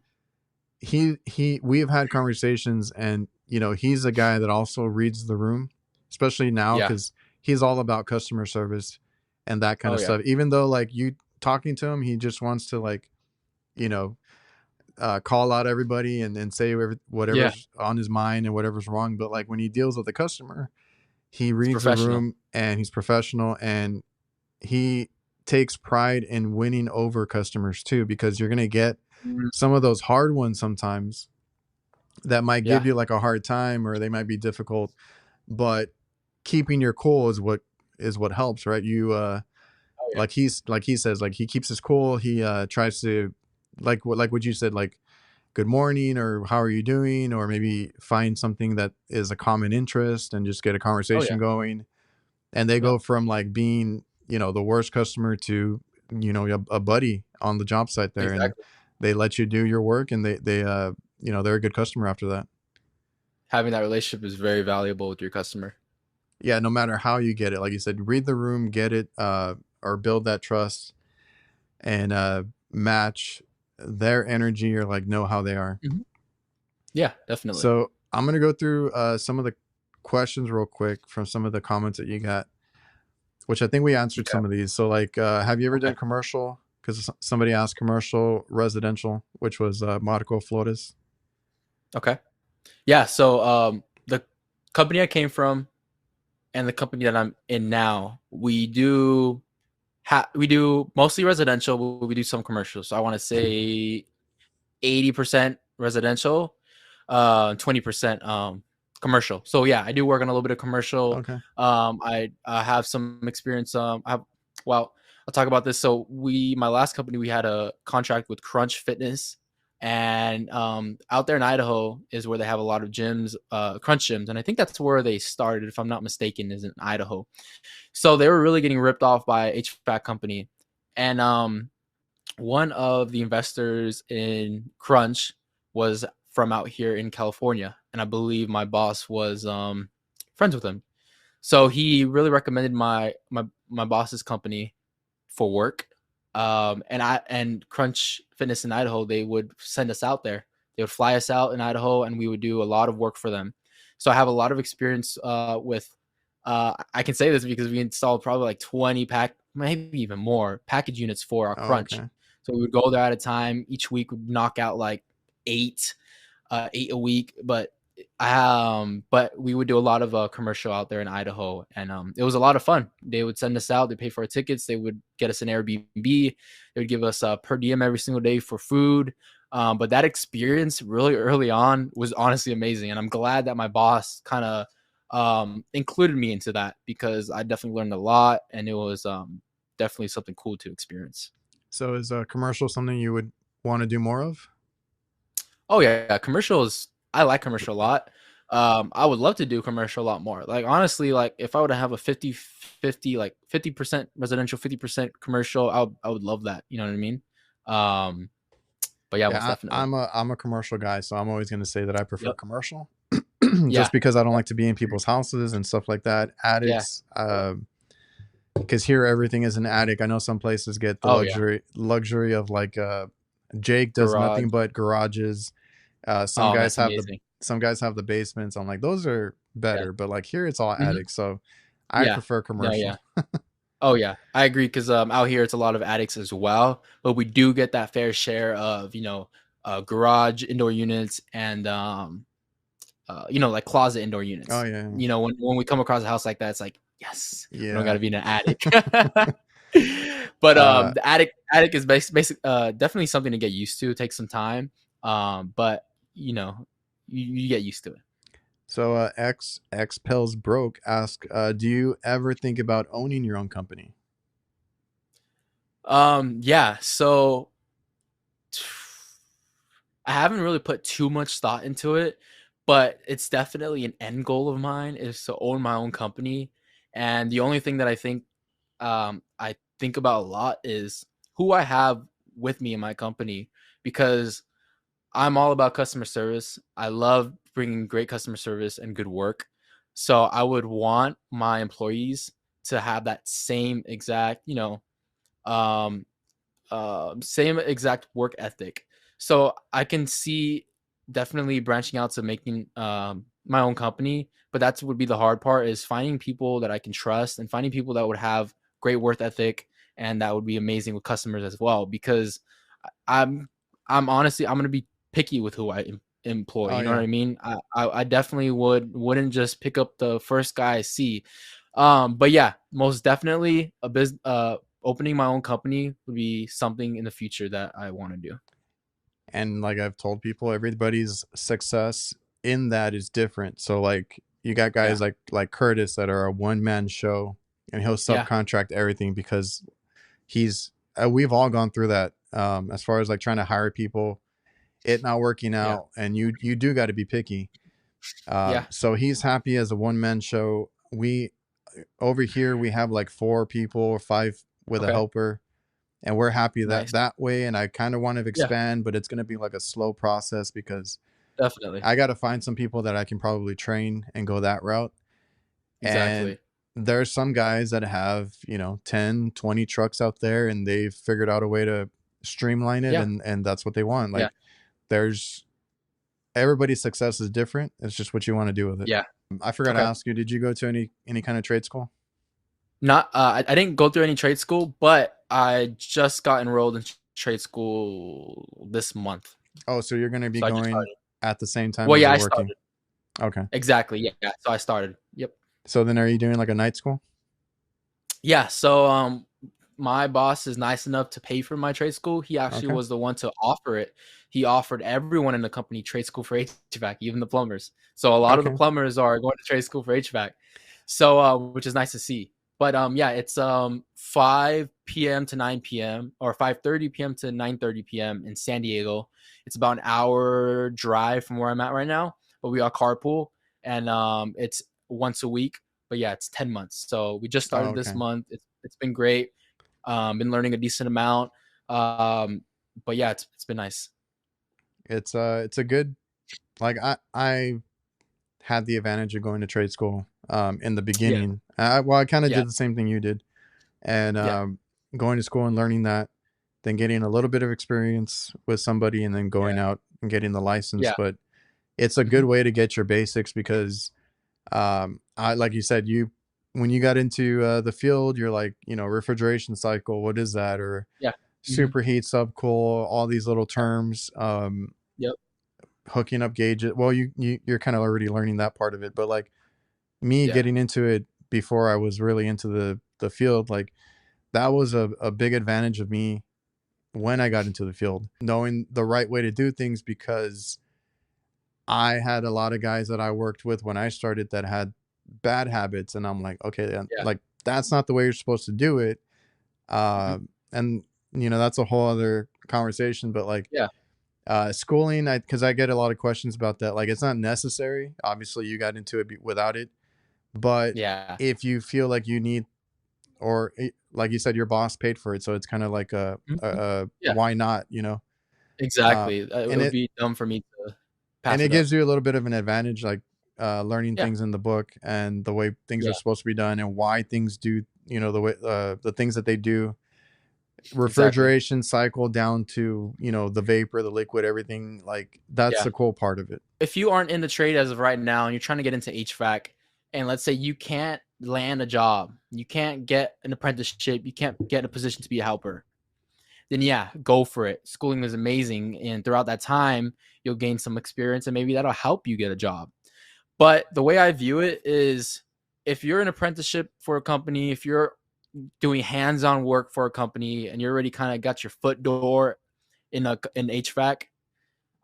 Speaker 1: Mm-hmm.
Speaker 2: we've had conversations, and he's a guy that also reads the room, especially now
Speaker 1: Yeah.
Speaker 2: because he's all about customer service and that kind
Speaker 1: Oh
Speaker 2: of
Speaker 1: yeah.
Speaker 2: stuff. Even though like you talking to him, he just wants to like you know call out everybody and say
Speaker 1: Yeah.
Speaker 2: whatever's on his mind and whatever's wrong. But like when he deals with the customer, he
Speaker 1: It's
Speaker 2: reads the
Speaker 1: professional.
Speaker 2: room and he's professional, and he takes pride in winning over customers too, because you're going to get
Speaker 1: Mm,
Speaker 2: some of those hard ones sometimes that might give
Speaker 1: yeah.
Speaker 2: you like a hard time, or they might be difficult, but keeping your cool is what helps, right? You
Speaker 1: Oh yeah.
Speaker 2: like he says, like he keeps his cool. He tries to like what you said, like good morning or how are you doing, or maybe find something that is a common interest and just get a
Speaker 1: Oh yeah.
Speaker 2: conversation going. And they
Speaker 1: Yep.
Speaker 2: go from like being the worst customer to a buddy on the job site there, and
Speaker 1: Exactly.
Speaker 2: they let you do your work, and they're a good customer after that.
Speaker 1: Having that relationship is very valuable with your customer.
Speaker 2: Yeah, no matter how you get it, like you said, read the room, get it, or build that trust, and match their energy, or like know how they are.
Speaker 1: Mhm. Yeah, definitely.
Speaker 2: So I'm gonna go through some of the questions real quick from some of the comments that you got, which I think we answered
Speaker 1: Okay.
Speaker 2: some of these. So like, have you ever
Speaker 1: Okay.
Speaker 2: done commercial? Because somebody asked commercial, residential, which was Marco Flores.
Speaker 1: Okay. Yeah. So the company I came from and the company that I'm in now, we do mostly residential, but we do some commercial. So I want to say 80% residential, 20% commercial. So yeah, I do work on a little bit of commercial.
Speaker 2: Okay.
Speaker 1: I have some experience. Well, I'll talk about this. So my last company, we had a contract with Crunch Fitness, and out there in Idaho is where they have a lot of gyms, Crunch gyms, and I think that's where they started, if I'm not mistaken, is in Idaho. So they were really getting ripped off by HVAC company, and one of the investors in Crunch was from out here in California, and I believe my boss was friends with him. So he really recommended my boss's company for work. And Crunch Fitness in Idaho, they would send us out there. They would fly us out in Idaho, and we would do a lot of work for them. So I have a lot of experience with. I can say this because we installed probably like 20 maybe even more package units for our
Speaker 2: Oh,
Speaker 1: Crunch.
Speaker 2: okay.
Speaker 1: So we would go there at a time. Each week would knock out like eight, 8 a week. But we would do a lot of commercial out there in Idaho, and it was a lot of fun. They would send us out. They pay for our tickets. They would get us an Airbnb. They would give us per diem every single day for food. But that experience really early on was honestly amazing, and I'm glad that my boss kind of included me into that, because I definitely learned a lot, and it was definitely something cool to experience.
Speaker 2: So is a commercial something you would want to do more of?
Speaker 1: Oh yeah, commercials. I like commercial a lot. I would love to do commercial a lot more. Like honestly, like if I were to have a 50-50, like 50% residential, 50% commercial, I would love that. You know what I mean? Um, but yeah, most
Speaker 2: Yeah,
Speaker 1: definitely.
Speaker 2: I'm a commercial guy, so I'm always going to say that I prefer
Speaker 1: Yep.
Speaker 2: commercial,
Speaker 1: Yeah.
Speaker 2: just because I don't
Speaker 1: Yep.
Speaker 2: like to be in people's houses and stuff like that.
Speaker 1: Yeah.
Speaker 2: Attics, because here everything is an attic. I know some places get the
Speaker 1: Oh yeah.
Speaker 2: luxury of like Jake does
Speaker 1: Garage.
Speaker 2: nothing but garages. Some
Speaker 1: Oh,
Speaker 2: guys
Speaker 1: that's
Speaker 2: have
Speaker 1: amazing.
Speaker 2: the basements. I'm like, those are
Speaker 1: Yeah.
Speaker 2: better, but like here it's all
Speaker 1: Hmm.
Speaker 2: attics, so I
Speaker 1: Yeah.
Speaker 2: prefer
Speaker 1: No.
Speaker 2: commercial.
Speaker 1: Yeah. Oh yeah, I agree, because out here it's a lot of attics as well, but we do get that fair share of garage indoor units and like closet indoor
Speaker 2: Oh
Speaker 1: units.
Speaker 2: yeah,
Speaker 1: When we come across a house like that, it's like, yes, we don't got
Speaker 2: yeah.
Speaker 1: to be in an attic. But
Speaker 2: uh,
Speaker 1: the attic is basic definitely something to get used to. It takes some time, but you get used to it.
Speaker 2: so X Pills Broke ask, do you ever think about owning your own company?
Speaker 1: Yeah, so I haven't really put too much thought into it, but it's definitely an end goal of mine is to own my own company. And the only thing that I think about a lot is who I have with me in my company, because I'm all about customer service. I love bringing great customer service and good work. So I would want my employees to have that um, same exact work ethic. So I can see definitely branching out to making my own company, but that's would be the hard part, is finding people that I can trust and finding people that would have great work ethic and that would be amazing with customers as well. Because I'm I'm honestly I'm gonna be picky with who I employ.
Speaker 2: Oh
Speaker 1: You know what
Speaker 2: yeah.
Speaker 1: I mean? I definitely wouldn't just pick up the first guy I see. But yeah, most definitely opening my own company would be something in the future that I want to do.
Speaker 2: And like I've told people, everybody's success in that is different. So like you got
Speaker 1: Yeah.
Speaker 2: guys like Curtis that are a one man show, and he'll
Speaker 1: Yeah.
Speaker 2: subcontract everything because he's we've all gone through that, as far as like trying to hire people, it not working
Speaker 1: Yeah.
Speaker 2: out, and you do got to be picky.
Speaker 1: Yeah.
Speaker 2: So he's happy as a one man show. We over here we have like 4 people or 5 with a
Speaker 1: Okay.
Speaker 2: helper, and we're happy that
Speaker 1: Nice.
Speaker 2: that way. And I kind of want to
Speaker 1: Yeah.
Speaker 2: expand, but it's going to be like a slow process because
Speaker 1: Definitely.
Speaker 2: I got to find some people that I can probably train and go that route. And
Speaker 1: Exactly.
Speaker 2: there's some guys that have 10 20 trucks out there, and they've figured out a way to streamline it,
Speaker 1: Yeah.
Speaker 2: and that's what they want.
Speaker 1: Yeah.
Speaker 2: Like there's everybody's success is different. It's just what you want to do with it.
Speaker 1: Yeah.
Speaker 2: I forgot to
Speaker 1: Okay.
Speaker 2: ask you, did you go to any kind of trade school?
Speaker 1: Not I didn't go through any trade school, but I just got enrolled in trade school this month.
Speaker 2: Oh, so you're going to be
Speaker 1: So I just
Speaker 2: going
Speaker 1: started.
Speaker 2: at the same time
Speaker 1: Well,
Speaker 2: as
Speaker 1: yeah,
Speaker 2: you're
Speaker 1: I
Speaker 2: working.
Speaker 1: started.
Speaker 2: Okay.
Speaker 1: Exactly. Yeah, yeah. So I started. Yep.
Speaker 2: So then are you doing like a night school?
Speaker 1: Yeah. So my boss is nice enough to pay for my trade school. He actually
Speaker 2: Okay.
Speaker 1: was the one to offer it. He offered everyone in the company trade school for HVAC, even the plumbers. So a lot of the
Speaker 2: Okay.
Speaker 1: plumbers are going to trade school for HVAC. So which is nice to see. But yeah, it's 5 p.m. to 9 p.m. or 5:30 p.m. to 9:30 p.m. in San Diego. It's about an hour drive from where I'm at right now, but we are carpool, and it's once a week. But yeah, it's 10 months. So we just
Speaker 2: Oh,
Speaker 1: started this
Speaker 2: okay.
Speaker 1: month. It's been great. Been learning a decent amount. But yeah, it's been nice.
Speaker 2: It's a good, like I had the advantage of going to trade school in the
Speaker 1: Yeah,
Speaker 2: beginning. Well, I kind of
Speaker 1: yeah,
Speaker 2: did the same thing you did. And
Speaker 1: yeah.
Speaker 2: going to school and learning that, then getting a little bit of experience with somebody and then
Speaker 1: Yeah,
Speaker 2: going out and getting the license.
Speaker 1: yeah.
Speaker 2: But it's a good
Speaker 1: Mhm.
Speaker 2: way to get your basics because I like you said, you when you got into the field, you're like, refrigeration cycle, what is that? Or
Speaker 1: Yeah. Mhm.
Speaker 2: superheat, subcool, all these little
Speaker 1: Yeah.
Speaker 2: terms,
Speaker 1: Yep.
Speaker 2: hooking up gauges. Well, you're kind of already learning that part of it, but like me
Speaker 1: Yeah.
Speaker 2: getting into it before I was really into the field, like that was a big advantage of me when I got into the field, knowing the right way to do things because I had a lot of guys that I worked with when I started that had bad habits, and I'm like, okay, then,
Speaker 1: Yeah.
Speaker 2: like that's not the way you're supposed to do it.
Speaker 1: Mhm.
Speaker 2: And that's a whole other conversation. But like
Speaker 1: Yeah.
Speaker 2: schooling, because I get a lot of questions about that. Like it's not necessary. Obviously, you got into it without it, but
Speaker 1: Yeah.
Speaker 2: if you feel like you need, or like you said, your boss paid for it, so it's kind of like
Speaker 1: Mhm.
Speaker 2: a
Speaker 1: Yeah.
Speaker 2: why not, uh,
Speaker 1: Exactly. It
Speaker 2: and
Speaker 1: would
Speaker 2: it
Speaker 1: be dumb for me to
Speaker 2: and
Speaker 1: pass
Speaker 2: it
Speaker 1: it up.
Speaker 2: gives you a little bit of an advantage, like learning
Speaker 1: Yeah.
Speaker 2: things in the book and the way things
Speaker 1: Yeah.
Speaker 2: are supposed to be done and why things do, the way the things that they do,
Speaker 1: Exactly.
Speaker 2: refrigeration cycle down to the vapor, the liquid, everything. Like that's
Speaker 1: Yeah.
Speaker 2: the cool part of it.
Speaker 1: If you aren't in the trade as of right now and you're trying to get into HVAC, and let's say you can't land a job, you can't get an apprenticeship, you can't get in a position to be a helper, then yeah, go for it. Schooling is amazing. And throughout that time, you'll gain some experience and maybe that'll help you get a job. But the way I view it is if you're an apprenticeship for a company, if you're doing hands-on work for a company and you're already kind of got your foot door in HVAC,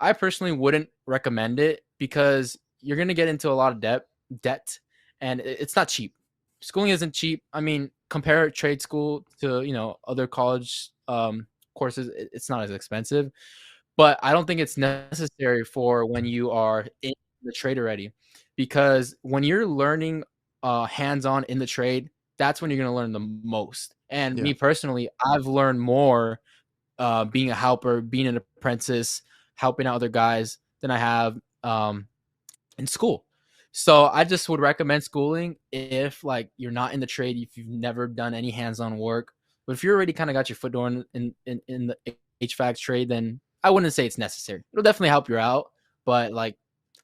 Speaker 1: I personally wouldn't recommend it because you're going to get into a lot of debt and it's not cheap. Schooling isn't cheap. I mean, compare trade school to, other college courses, it's not as expensive, but I don't think it's necessary for when you are in the trade already because when you're learning hands-on in the trade, that's when you're going to learn the most. And
Speaker 2: Yeah.
Speaker 1: me personally, I've learned more being a helper, being an apprentice, helping out other guys than I have in school. So I just would recommend schooling if like you're not in the trade, if you've never done any hands-on work. But if you already kind of got your foot door in the HVAC trade, then I wouldn't say it's necessary. It'll definitely help you out, but like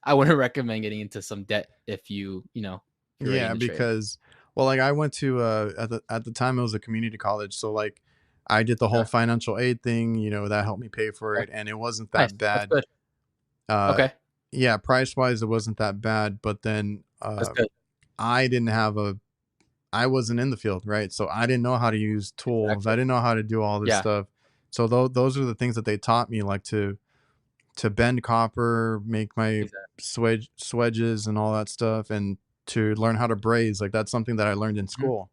Speaker 1: I wouldn't recommend getting into some debt if if you're already in
Speaker 2: Yeah,
Speaker 1: the trade.
Speaker 2: because well, like I went to at the time it was a community college, so like I did the whole
Speaker 1: Okay.
Speaker 2: financial aid thing, that helped me pay for
Speaker 1: Okay.
Speaker 2: it, and it wasn't
Speaker 1: Nice.
Speaker 2: that
Speaker 1: That's
Speaker 2: bad.
Speaker 1: good.
Speaker 2: Uh,
Speaker 1: Okay.
Speaker 2: yeah, price wise, it wasn't that bad, but then
Speaker 1: That's good.
Speaker 2: I didn't have I wasn't in the field, right? So I didn't know how to use tools. I
Speaker 1: Exactly.
Speaker 2: didn't know how to do all this
Speaker 1: Yeah.
Speaker 2: stuff. So those are the things that they taught me, like to bend copper, make my
Speaker 1: Exactly.
Speaker 2: swedges and all that stuff, and to learn how to braze. Like that's something that I learned in
Speaker 1: Mhm.
Speaker 2: school.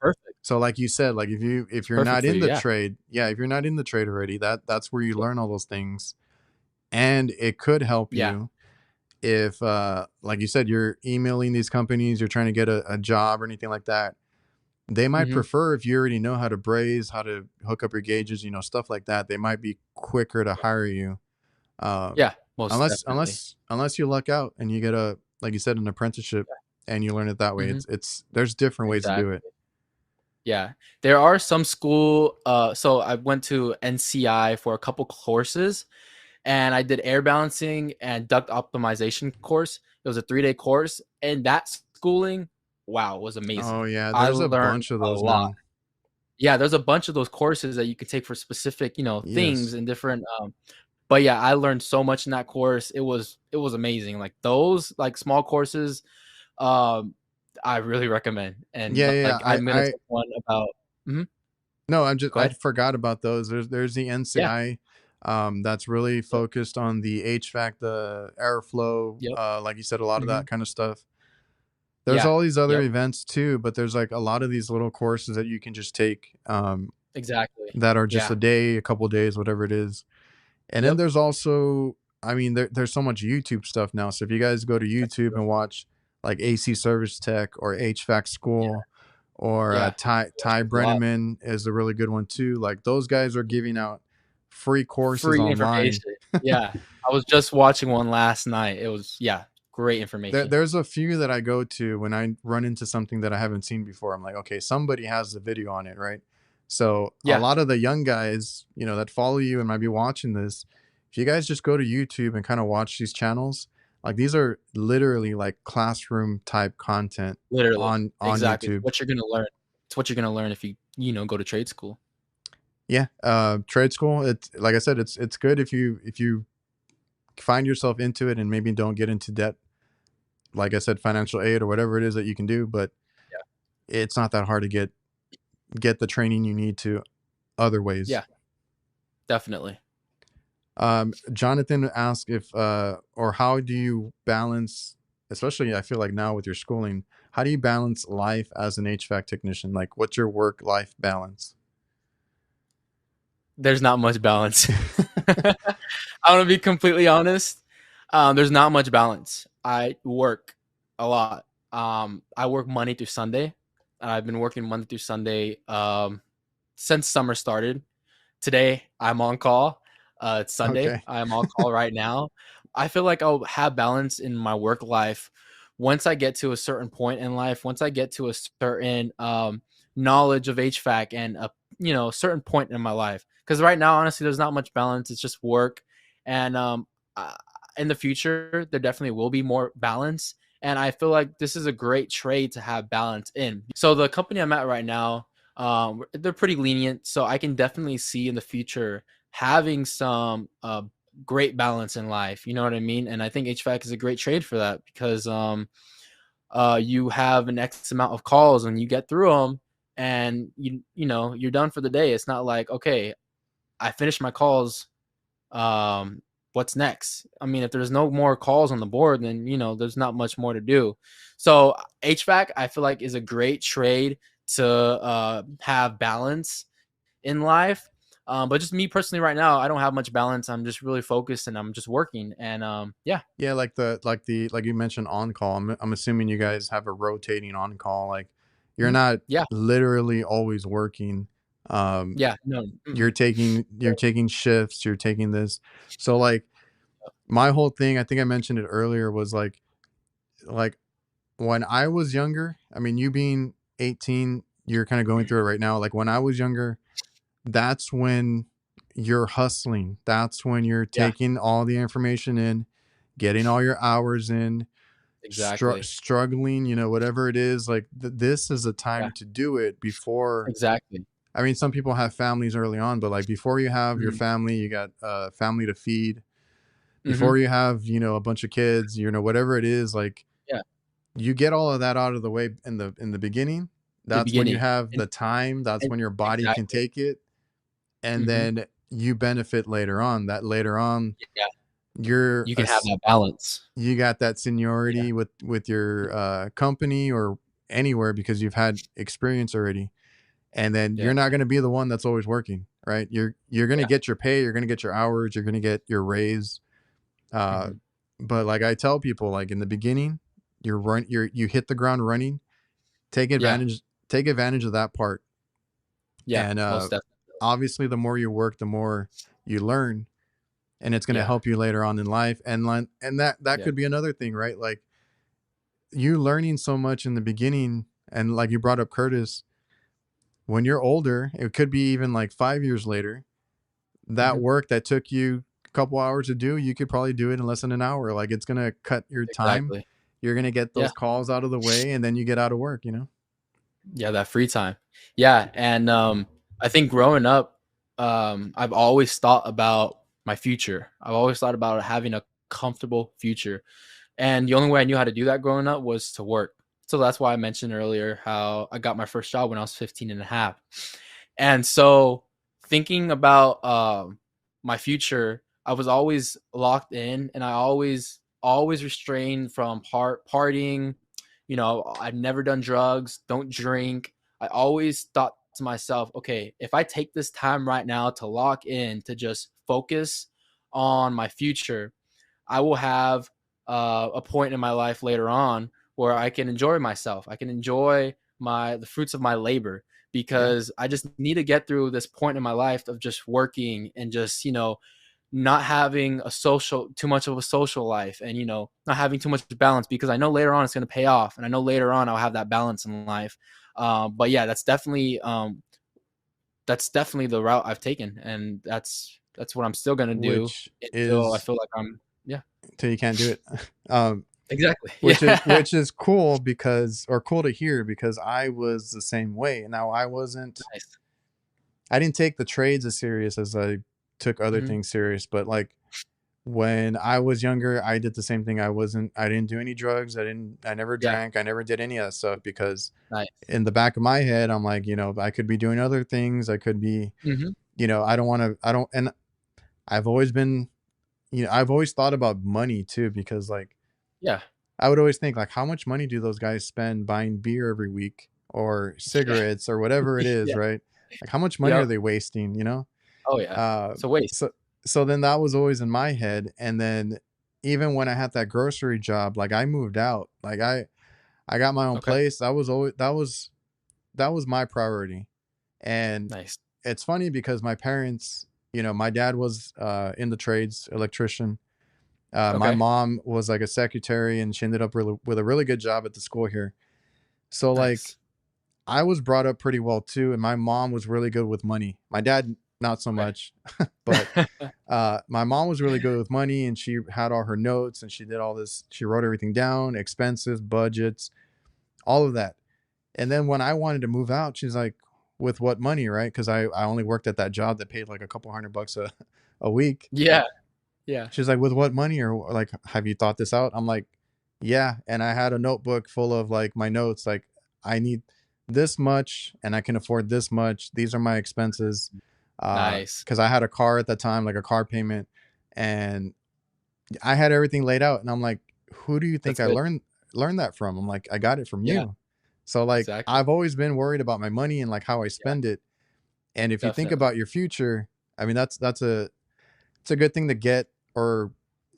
Speaker 1: Perfect.
Speaker 2: So like you said, like if
Speaker 1: It's
Speaker 2: you're
Speaker 1: perfect
Speaker 2: not
Speaker 1: for
Speaker 2: in
Speaker 1: you.
Speaker 2: the
Speaker 1: Yeah.
Speaker 2: trade, yeah, if you're not in the trade already, that's where you
Speaker 1: Yeah.
Speaker 2: learn all those things, and it could help
Speaker 1: Yeah.
Speaker 2: you if like you said, you're emailing these companies, you're trying to get a job or anything like that. They might
Speaker 1: Mhm.
Speaker 2: prefer if you already know how to braze, how to hook up your gauges, stuff like that. They might be quicker to hire you. Um,
Speaker 1: Yeah, most definitely.
Speaker 2: unless you luck out and you get like you said, an apprenticeship and you learn it that way.
Speaker 1: Mhm.
Speaker 2: It's there's different ways to do it.
Speaker 1: Exactly. Yeah. There are some school so I went to NCI for a couple courses and I did air balancing and duct optimization course. It was a 3-day course, and that schooling, wow, was
Speaker 2: Oh
Speaker 1: amazing.
Speaker 2: yeah,
Speaker 1: I
Speaker 2: there's a
Speaker 1: learned
Speaker 2: bunch of
Speaker 1: a
Speaker 2: those
Speaker 1: lot.
Speaker 2: now.
Speaker 1: Yeah, there's a bunch of those courses that you could take for specific, things
Speaker 2: Yes.
Speaker 1: and different. But yeah, I learned so much in that course. It was amazing. Like those like small courses, um, I really recommend. And
Speaker 2: Yeah, yeah.
Speaker 1: like I'm gonna take one about. Mhm,
Speaker 2: No,
Speaker 1: go
Speaker 2: I
Speaker 1: ahead.
Speaker 2: forgot about those. There's the
Speaker 1: Yeah.
Speaker 2: NCI, that's really
Speaker 1: Yep.
Speaker 2: focused on the HVAC, the airflow,
Speaker 1: Yep.
Speaker 2: like you said, a lot of that
Speaker 1: Mhm.
Speaker 2: kind of stuff. There's
Speaker 1: Yeah.
Speaker 2: all these other
Speaker 1: Yep.
Speaker 2: events too, but there's like a lot of these little courses that you can just take,
Speaker 1: Exactly.
Speaker 2: that are just
Speaker 1: Yeah.
Speaker 2: a day, a couple days, whatever it is. And then
Speaker 1: Yep.
Speaker 2: there's also, I mean, there's so much YouTube stuff now. So if you guys go to
Speaker 1: That's
Speaker 2: YouTube
Speaker 1: true.
Speaker 2: and watch like AC Service Tech or HVAC
Speaker 1: Yeah.
Speaker 2: School, or
Speaker 1: Yeah. Yeah.
Speaker 2: Ty
Speaker 1: There's a lot.
Speaker 2: Brenneman is a really good one too. Like those guys are giving out free courses
Speaker 1: Free
Speaker 2: online.
Speaker 1: information. Yeah. I was just watching one last night. It was, yeah, great information.
Speaker 2: There's a few that I go to when I run into something that I haven't seen before. I'm like, okay, somebody has the video on it, right? So a
Speaker 1: Yeah.
Speaker 2: lot of the young guys, that follow you and might be watching this, if you guys just go to YouTube and kind of watch these channels, like these are literally like classroom type content
Speaker 1: Literally.
Speaker 2: on
Speaker 1: Exactly. It's
Speaker 2: YouTube.
Speaker 1: what you're gonna learn. It's what you're gonna learn if you go to trade school.
Speaker 2: Yeah, trade school. It's like I said, it's good if you find yourself into it and maybe don't get into debt. Like I said, financial aid or whatever it is that you can do, but
Speaker 1: Yeah.
Speaker 2: it's not that hard to get the training you need to other ways.
Speaker 1: Yeah, definitely.
Speaker 2: Jonathan asked if or how do you balance, especially I feel like now with your schooling, how do you balance life as an HVAC technician? Like, what's your work life balance?
Speaker 1: There's not much balance. I wanna be completely honest. There's not much balance. I work a lot. I work Monday through Sunday. I've been working Monday through Sunday, since summer started. Today, I'm on call. It's Sunday.
Speaker 2: Okay.
Speaker 1: I'm on call right now. I feel like I'll have balance in my work life once I get to a certain point in life, once I get to a certain, knowledge of HVAC and a certain point in my life. Because right now, honestly, there's not much balance. It's just work, and uh, in the future, there definitely will be more balance. And I feel like this is a great trade to have balance in. So the company I'm at right now, they're pretty lenient, so I can definitely see in the future having some great balance in life. You know what I mean? And I think HVAC is a great trade for that because you have an X amount of calls and you get through them, and you're done for the day. It's not like, okay, I finished my calls. What's next? I mean, if there's no more calls on the board, then there's not much more to do. So HVAC, I feel like, is a great trade to have balance in life. But just me personally, right now, I don't have much balance. I'm just really focused and I'm just working. And yeah.
Speaker 2: Yeah, like you mentioned on call. I'm assuming you guys have a rotating on call. Like you're
Speaker 1: Mhm.
Speaker 2: not
Speaker 1: Yeah.
Speaker 2: literally always working. Um,
Speaker 1: Yeah. No.
Speaker 2: you're
Speaker 1: Mm-mm.
Speaker 2: taking shifts. You're taking this. So like my whole thing, I think I mentioned it earlier, was like when I was younger. I mean, you being 18, you're kind of going through it right now. Like when I was younger, that's when you're hustling. That's when you're
Speaker 1: Yeah.
Speaker 2: taking all the information in, getting all your hours in,
Speaker 1: Exactly.
Speaker 2: struggling, whatever it is. Like this is a
Speaker 1: Yeah.
Speaker 2: time to do it before.
Speaker 1: Exactly.
Speaker 2: I mean, some people have families early on, but like before you have your
Speaker 1: Mhm.
Speaker 2: family, you got a family to feed.
Speaker 1: Mhm.
Speaker 2: Before you have, a bunch of kids, whatever it is, like
Speaker 1: Yeah.
Speaker 2: you get all of that out of the way in the beginning.
Speaker 1: The
Speaker 2: That's when you
Speaker 1: beginning.
Speaker 2: have
Speaker 1: And
Speaker 2: the time. That's
Speaker 1: and
Speaker 2: when your body can
Speaker 1: exactly.
Speaker 2: take it, and
Speaker 1: Mhm.
Speaker 2: then you benefit later on. That later on,
Speaker 1: Yeah.
Speaker 2: you're
Speaker 1: You
Speaker 2: a
Speaker 1: can have that balance.
Speaker 2: you got that
Speaker 1: Yeah.
Speaker 2: seniority with your company or anywhere because you've had experience already, and then you're
Speaker 1: Yeah.
Speaker 2: not going to be the one that's always working, right? You're going to
Speaker 1: Yeah.
Speaker 2: get your pay, you're going to get your hours, you're going to get your raise. uh
Speaker 1: Mhm.
Speaker 2: but like I tell people, like in the beginning, you hit the ground running. take
Speaker 1: Yeah.
Speaker 2: advantage take advantage of that part.
Speaker 1: Yeah.
Speaker 2: And
Speaker 1: Most definitely.
Speaker 2: obviously the more you work, the more you learn, and it's going to
Speaker 1: Yeah.
Speaker 2: help you later on in life. And that
Speaker 1: Yeah.
Speaker 2: could be another thing, right? Like you learning so much in the beginning, and like you brought up Curtis, when you're older, it could be even like 5 years later, that
Speaker 1: Mhm.
Speaker 2: work that took you couple hours to do, you could probably do it in less than an hour. Like, it's gonna cut your time.
Speaker 1: Exactly.
Speaker 2: You're gonna get
Speaker 1: Yeah.
Speaker 2: those calls out of the way, and then you get out of work, you know?
Speaker 1: Yeah, that free time. Yeah, and I think growing up, I've always thought about my future. I've always thought about having a comfortable future. And the only way I knew how to do that growing up was to work. So that's why I mentioned earlier how I got my first job when I was 15 and a half. And so thinking about my future, I was always locked in, and I always restrained from partying. You know, I've never done drugs, don't drink. I always thought to myself, okay, if I take this time right now to lock in, to just focus on my future, I will have a point in my life later on where I can enjoy myself. I can enjoy the fruits of my labor,
Speaker 2: Yeah.
Speaker 1: because I just need to get through this point in my life of just working and just, not having too much of a social life, and, not having too much balance, because I know later on it's going to pay off, and I know later on I'll have that balance in life. But yeah, that's definitely the route I've taken, and that's what I'm still going to do
Speaker 2: Which
Speaker 1: until I
Speaker 2: is
Speaker 1: feel like yeah,
Speaker 2: till you can't do it. Um,
Speaker 1: exactly.
Speaker 2: which is
Speaker 1: Yeah.
Speaker 2: cool because, or cool to hear, because I was the same way. Now,
Speaker 1: Nice.
Speaker 2: I didn't take the trades as serious as I took other
Speaker 1: Hmm.
Speaker 2: things serious, but like when I was younger, I did the same thing. I didn't do any drugs. I never
Speaker 1: Yeah.
Speaker 2: drank. I never did any of that stuff because
Speaker 1: Nice.
Speaker 2: in the back of my head, I'm like, I could be doing other things. I could be,
Speaker 1: Hmm.
Speaker 2: I don't want to, I don't, and I've always been, I've always thought about money too, because like,
Speaker 1: Yeah.
Speaker 2: I would always think like, how much money do those guys spend buying beer every week or
Speaker 1: Yeah.
Speaker 2: cigarettes or whatever it is,
Speaker 1: Yeah.
Speaker 2: right? Like, how much money are
Speaker 1: Yep.
Speaker 2: they wasting, you know?
Speaker 1: Oh yeah.
Speaker 2: Uh,
Speaker 1: So waste.
Speaker 2: so so then that was always in my head, and then even when I had that grocery job, like I moved out, like I got my own
Speaker 1: Okay.
Speaker 2: place. That was my priority, and
Speaker 1: Nice.
Speaker 2: it's funny because my parents, my dad was in the trades, electrician. My
Speaker 1: Okay.
Speaker 2: mom was like a secretary, and she ended up with a really good job at the school here. So like
Speaker 1: Nice.
Speaker 2: I was brought up pretty well too, and my mom was really good with money. My dad not so
Speaker 1: Okay.
Speaker 2: much, but my mom was really good with money, and she had all her notes, and she did all this. She wrote everything down, expenses, budgets, all of that. And then when I wanted to move out, she's like, "With what money, right?" Because I only worked at that job that paid like a couple $100 a week.
Speaker 1: Yeah. Yeah.
Speaker 2: She's like, "With what money, or like, have you thought this out?" I'm like, "Yeah." And I had a notebook full of like my notes, like I need this much, and I can afford this much. These are my expenses.
Speaker 1: Nice.
Speaker 2: Because I had a car at the time, like a car payment, and I had everything laid out. And I'm like, "Who do you think
Speaker 1: That's
Speaker 2: I
Speaker 1: good.
Speaker 2: learned that from?" I'm like, "I got it from
Speaker 1: Yeah.
Speaker 2: you." So like,
Speaker 1: Exactly.
Speaker 2: I've always been worried about my money and like how I
Speaker 1: Yeah.
Speaker 2: spend it. And if you think
Speaker 1: Definitely.
Speaker 2: about your future, I mean, that's a it's a good thing to get, or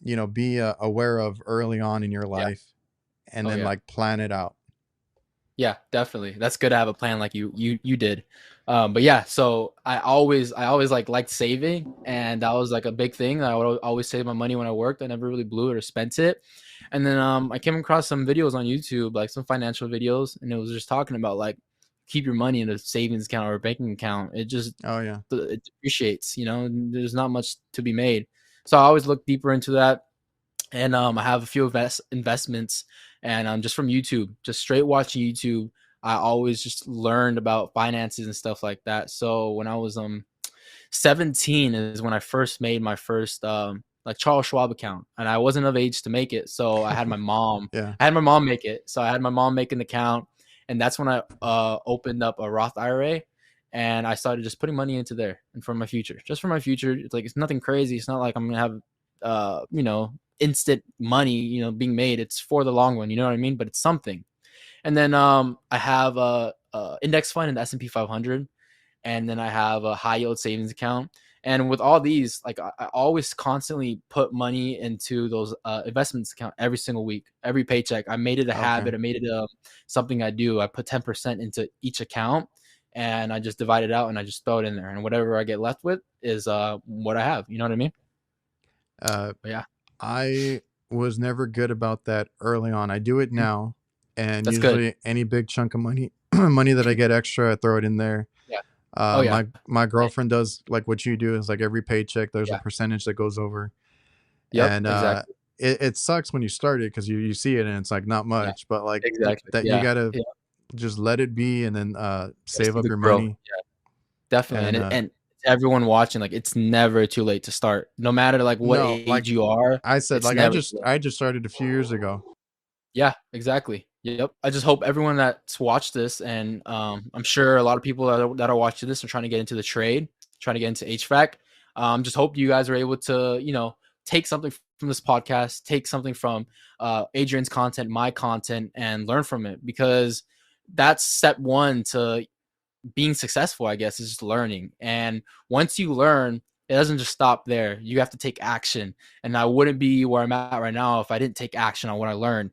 Speaker 2: be aware of early on in your
Speaker 1: Yeah.
Speaker 2: life, and
Speaker 1: Oh
Speaker 2: then
Speaker 1: yeah.
Speaker 2: like plan it out.
Speaker 1: Yeah, definitely. That's good to have a plan like you did. But yeah, so I always liked saving, and that was like a big thing. I would always save my money when I worked. I never really blew it or spent it. And then I came across some videos on YouTube, like some financial videos, and it was just talking about like keep your money in a savings account or a banking account.
Speaker 2: Oh yeah.
Speaker 1: It depreciates, and there's not much to be made. So I always look deeper into that, and I have a few investments, and just from YouTube, just straight watching YouTube. I always just learned about finances and stuff like that. So when I was 17 is when I first made my first like Charles Schwab account, and I wasn't of age to make it, so
Speaker 2: Yeah.
Speaker 1: I had my mom make it. So I had my mom make an account, and that's when I opened up a Roth IRA, and I started just putting money into there and for my future, just for my future. It's like it's nothing crazy. It's not like I'm gonna have instant money being made. It's for the long run. You know what I mean? But it's something. And then I have a index fund in the S&P 500, and then I have a high yield savings account. And with all these, like I always constantly put money into those investments account every single week, every paycheck. I made it a
Speaker 2: Okay.
Speaker 1: habit. I made it something I do. I put 10% into each account, and I just divide it out, and I just throw it in there. And whatever I get left with is what I have. You know what I mean?
Speaker 2: Uh,
Speaker 1: But yeah,
Speaker 2: I was never good about that early on. I do it now, and
Speaker 1: that's good.
Speaker 2: usually any big chunk of money, money that I get extra, I throw it in there.
Speaker 1: Yeah. Oh yeah.
Speaker 2: My girlfriend does like what you do, is like every paycheck there's a
Speaker 1: Yeah.
Speaker 2: percentage that goes over.
Speaker 1: Yep.
Speaker 2: And
Speaker 1: Exactly.
Speaker 2: it sucks when you start it because you see it and it's like not
Speaker 1: Yeah.
Speaker 2: much, but like
Speaker 1: Exactly.
Speaker 2: that you
Speaker 1: Yeah.
Speaker 2: gotta
Speaker 1: Yeah.
Speaker 2: just let it be, and then
Speaker 1: Gotta
Speaker 2: save
Speaker 1: see
Speaker 2: up
Speaker 1: the
Speaker 2: your
Speaker 1: growth.
Speaker 2: money.
Speaker 1: Yeah. Definitely.
Speaker 2: And
Speaker 1: And everyone watching, like, it's never too late to start. No matter like what
Speaker 2: no, like
Speaker 1: age you are,
Speaker 2: I said,
Speaker 1: it's
Speaker 2: like
Speaker 1: never too late.
Speaker 2: I just started a few years ago.
Speaker 1: Yeah, exactly. Yep. I just hope everyone that's watched this, and I'm sure a lot of people that are watching this are trying to get into the trade, trying to get into HVAC. Just hope you guys are able to, take something from this podcast, take something from Adrian's content, my content, and learn from it, because that's step one to being successful, I guess, is just learning. And once you learn, it doesn't just stop there. You have to take action. And I wouldn't be where I'm at right now if I didn't take action on what I learned.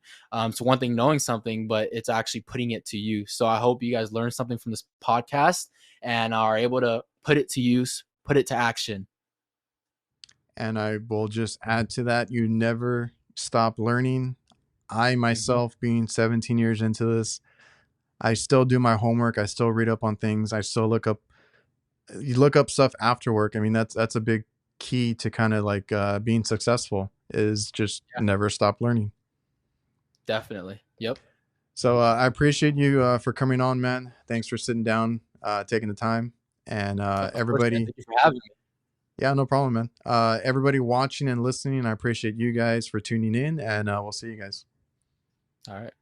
Speaker 1: So one thing, knowing something, but it's actually putting it to use. So I hope you guys learn something from this podcast and are able to put it to use, put it to action.
Speaker 2: And I will just add to that, you never stop learning. I
Speaker 1: Mm-hmm.
Speaker 2: myself, being 17 years into this, I still do my homework. I still read up on things. I still look up, you look up stuff after work. I mean, that's a big key to kind of like being successful, is just
Speaker 1: Yeah,
Speaker 2: never stop learning.
Speaker 1: definitely. Yep.
Speaker 2: So I appreciate you for coming on, man. Thanks for sitting down, taking the time. And
Speaker 1: Of course, man.
Speaker 2: everybody,
Speaker 1: Thank you for having me.
Speaker 2: yeah, no problem, man. Everybody watching and listening, I appreciate you guys for tuning in, and we'll see you guys.
Speaker 1: All right.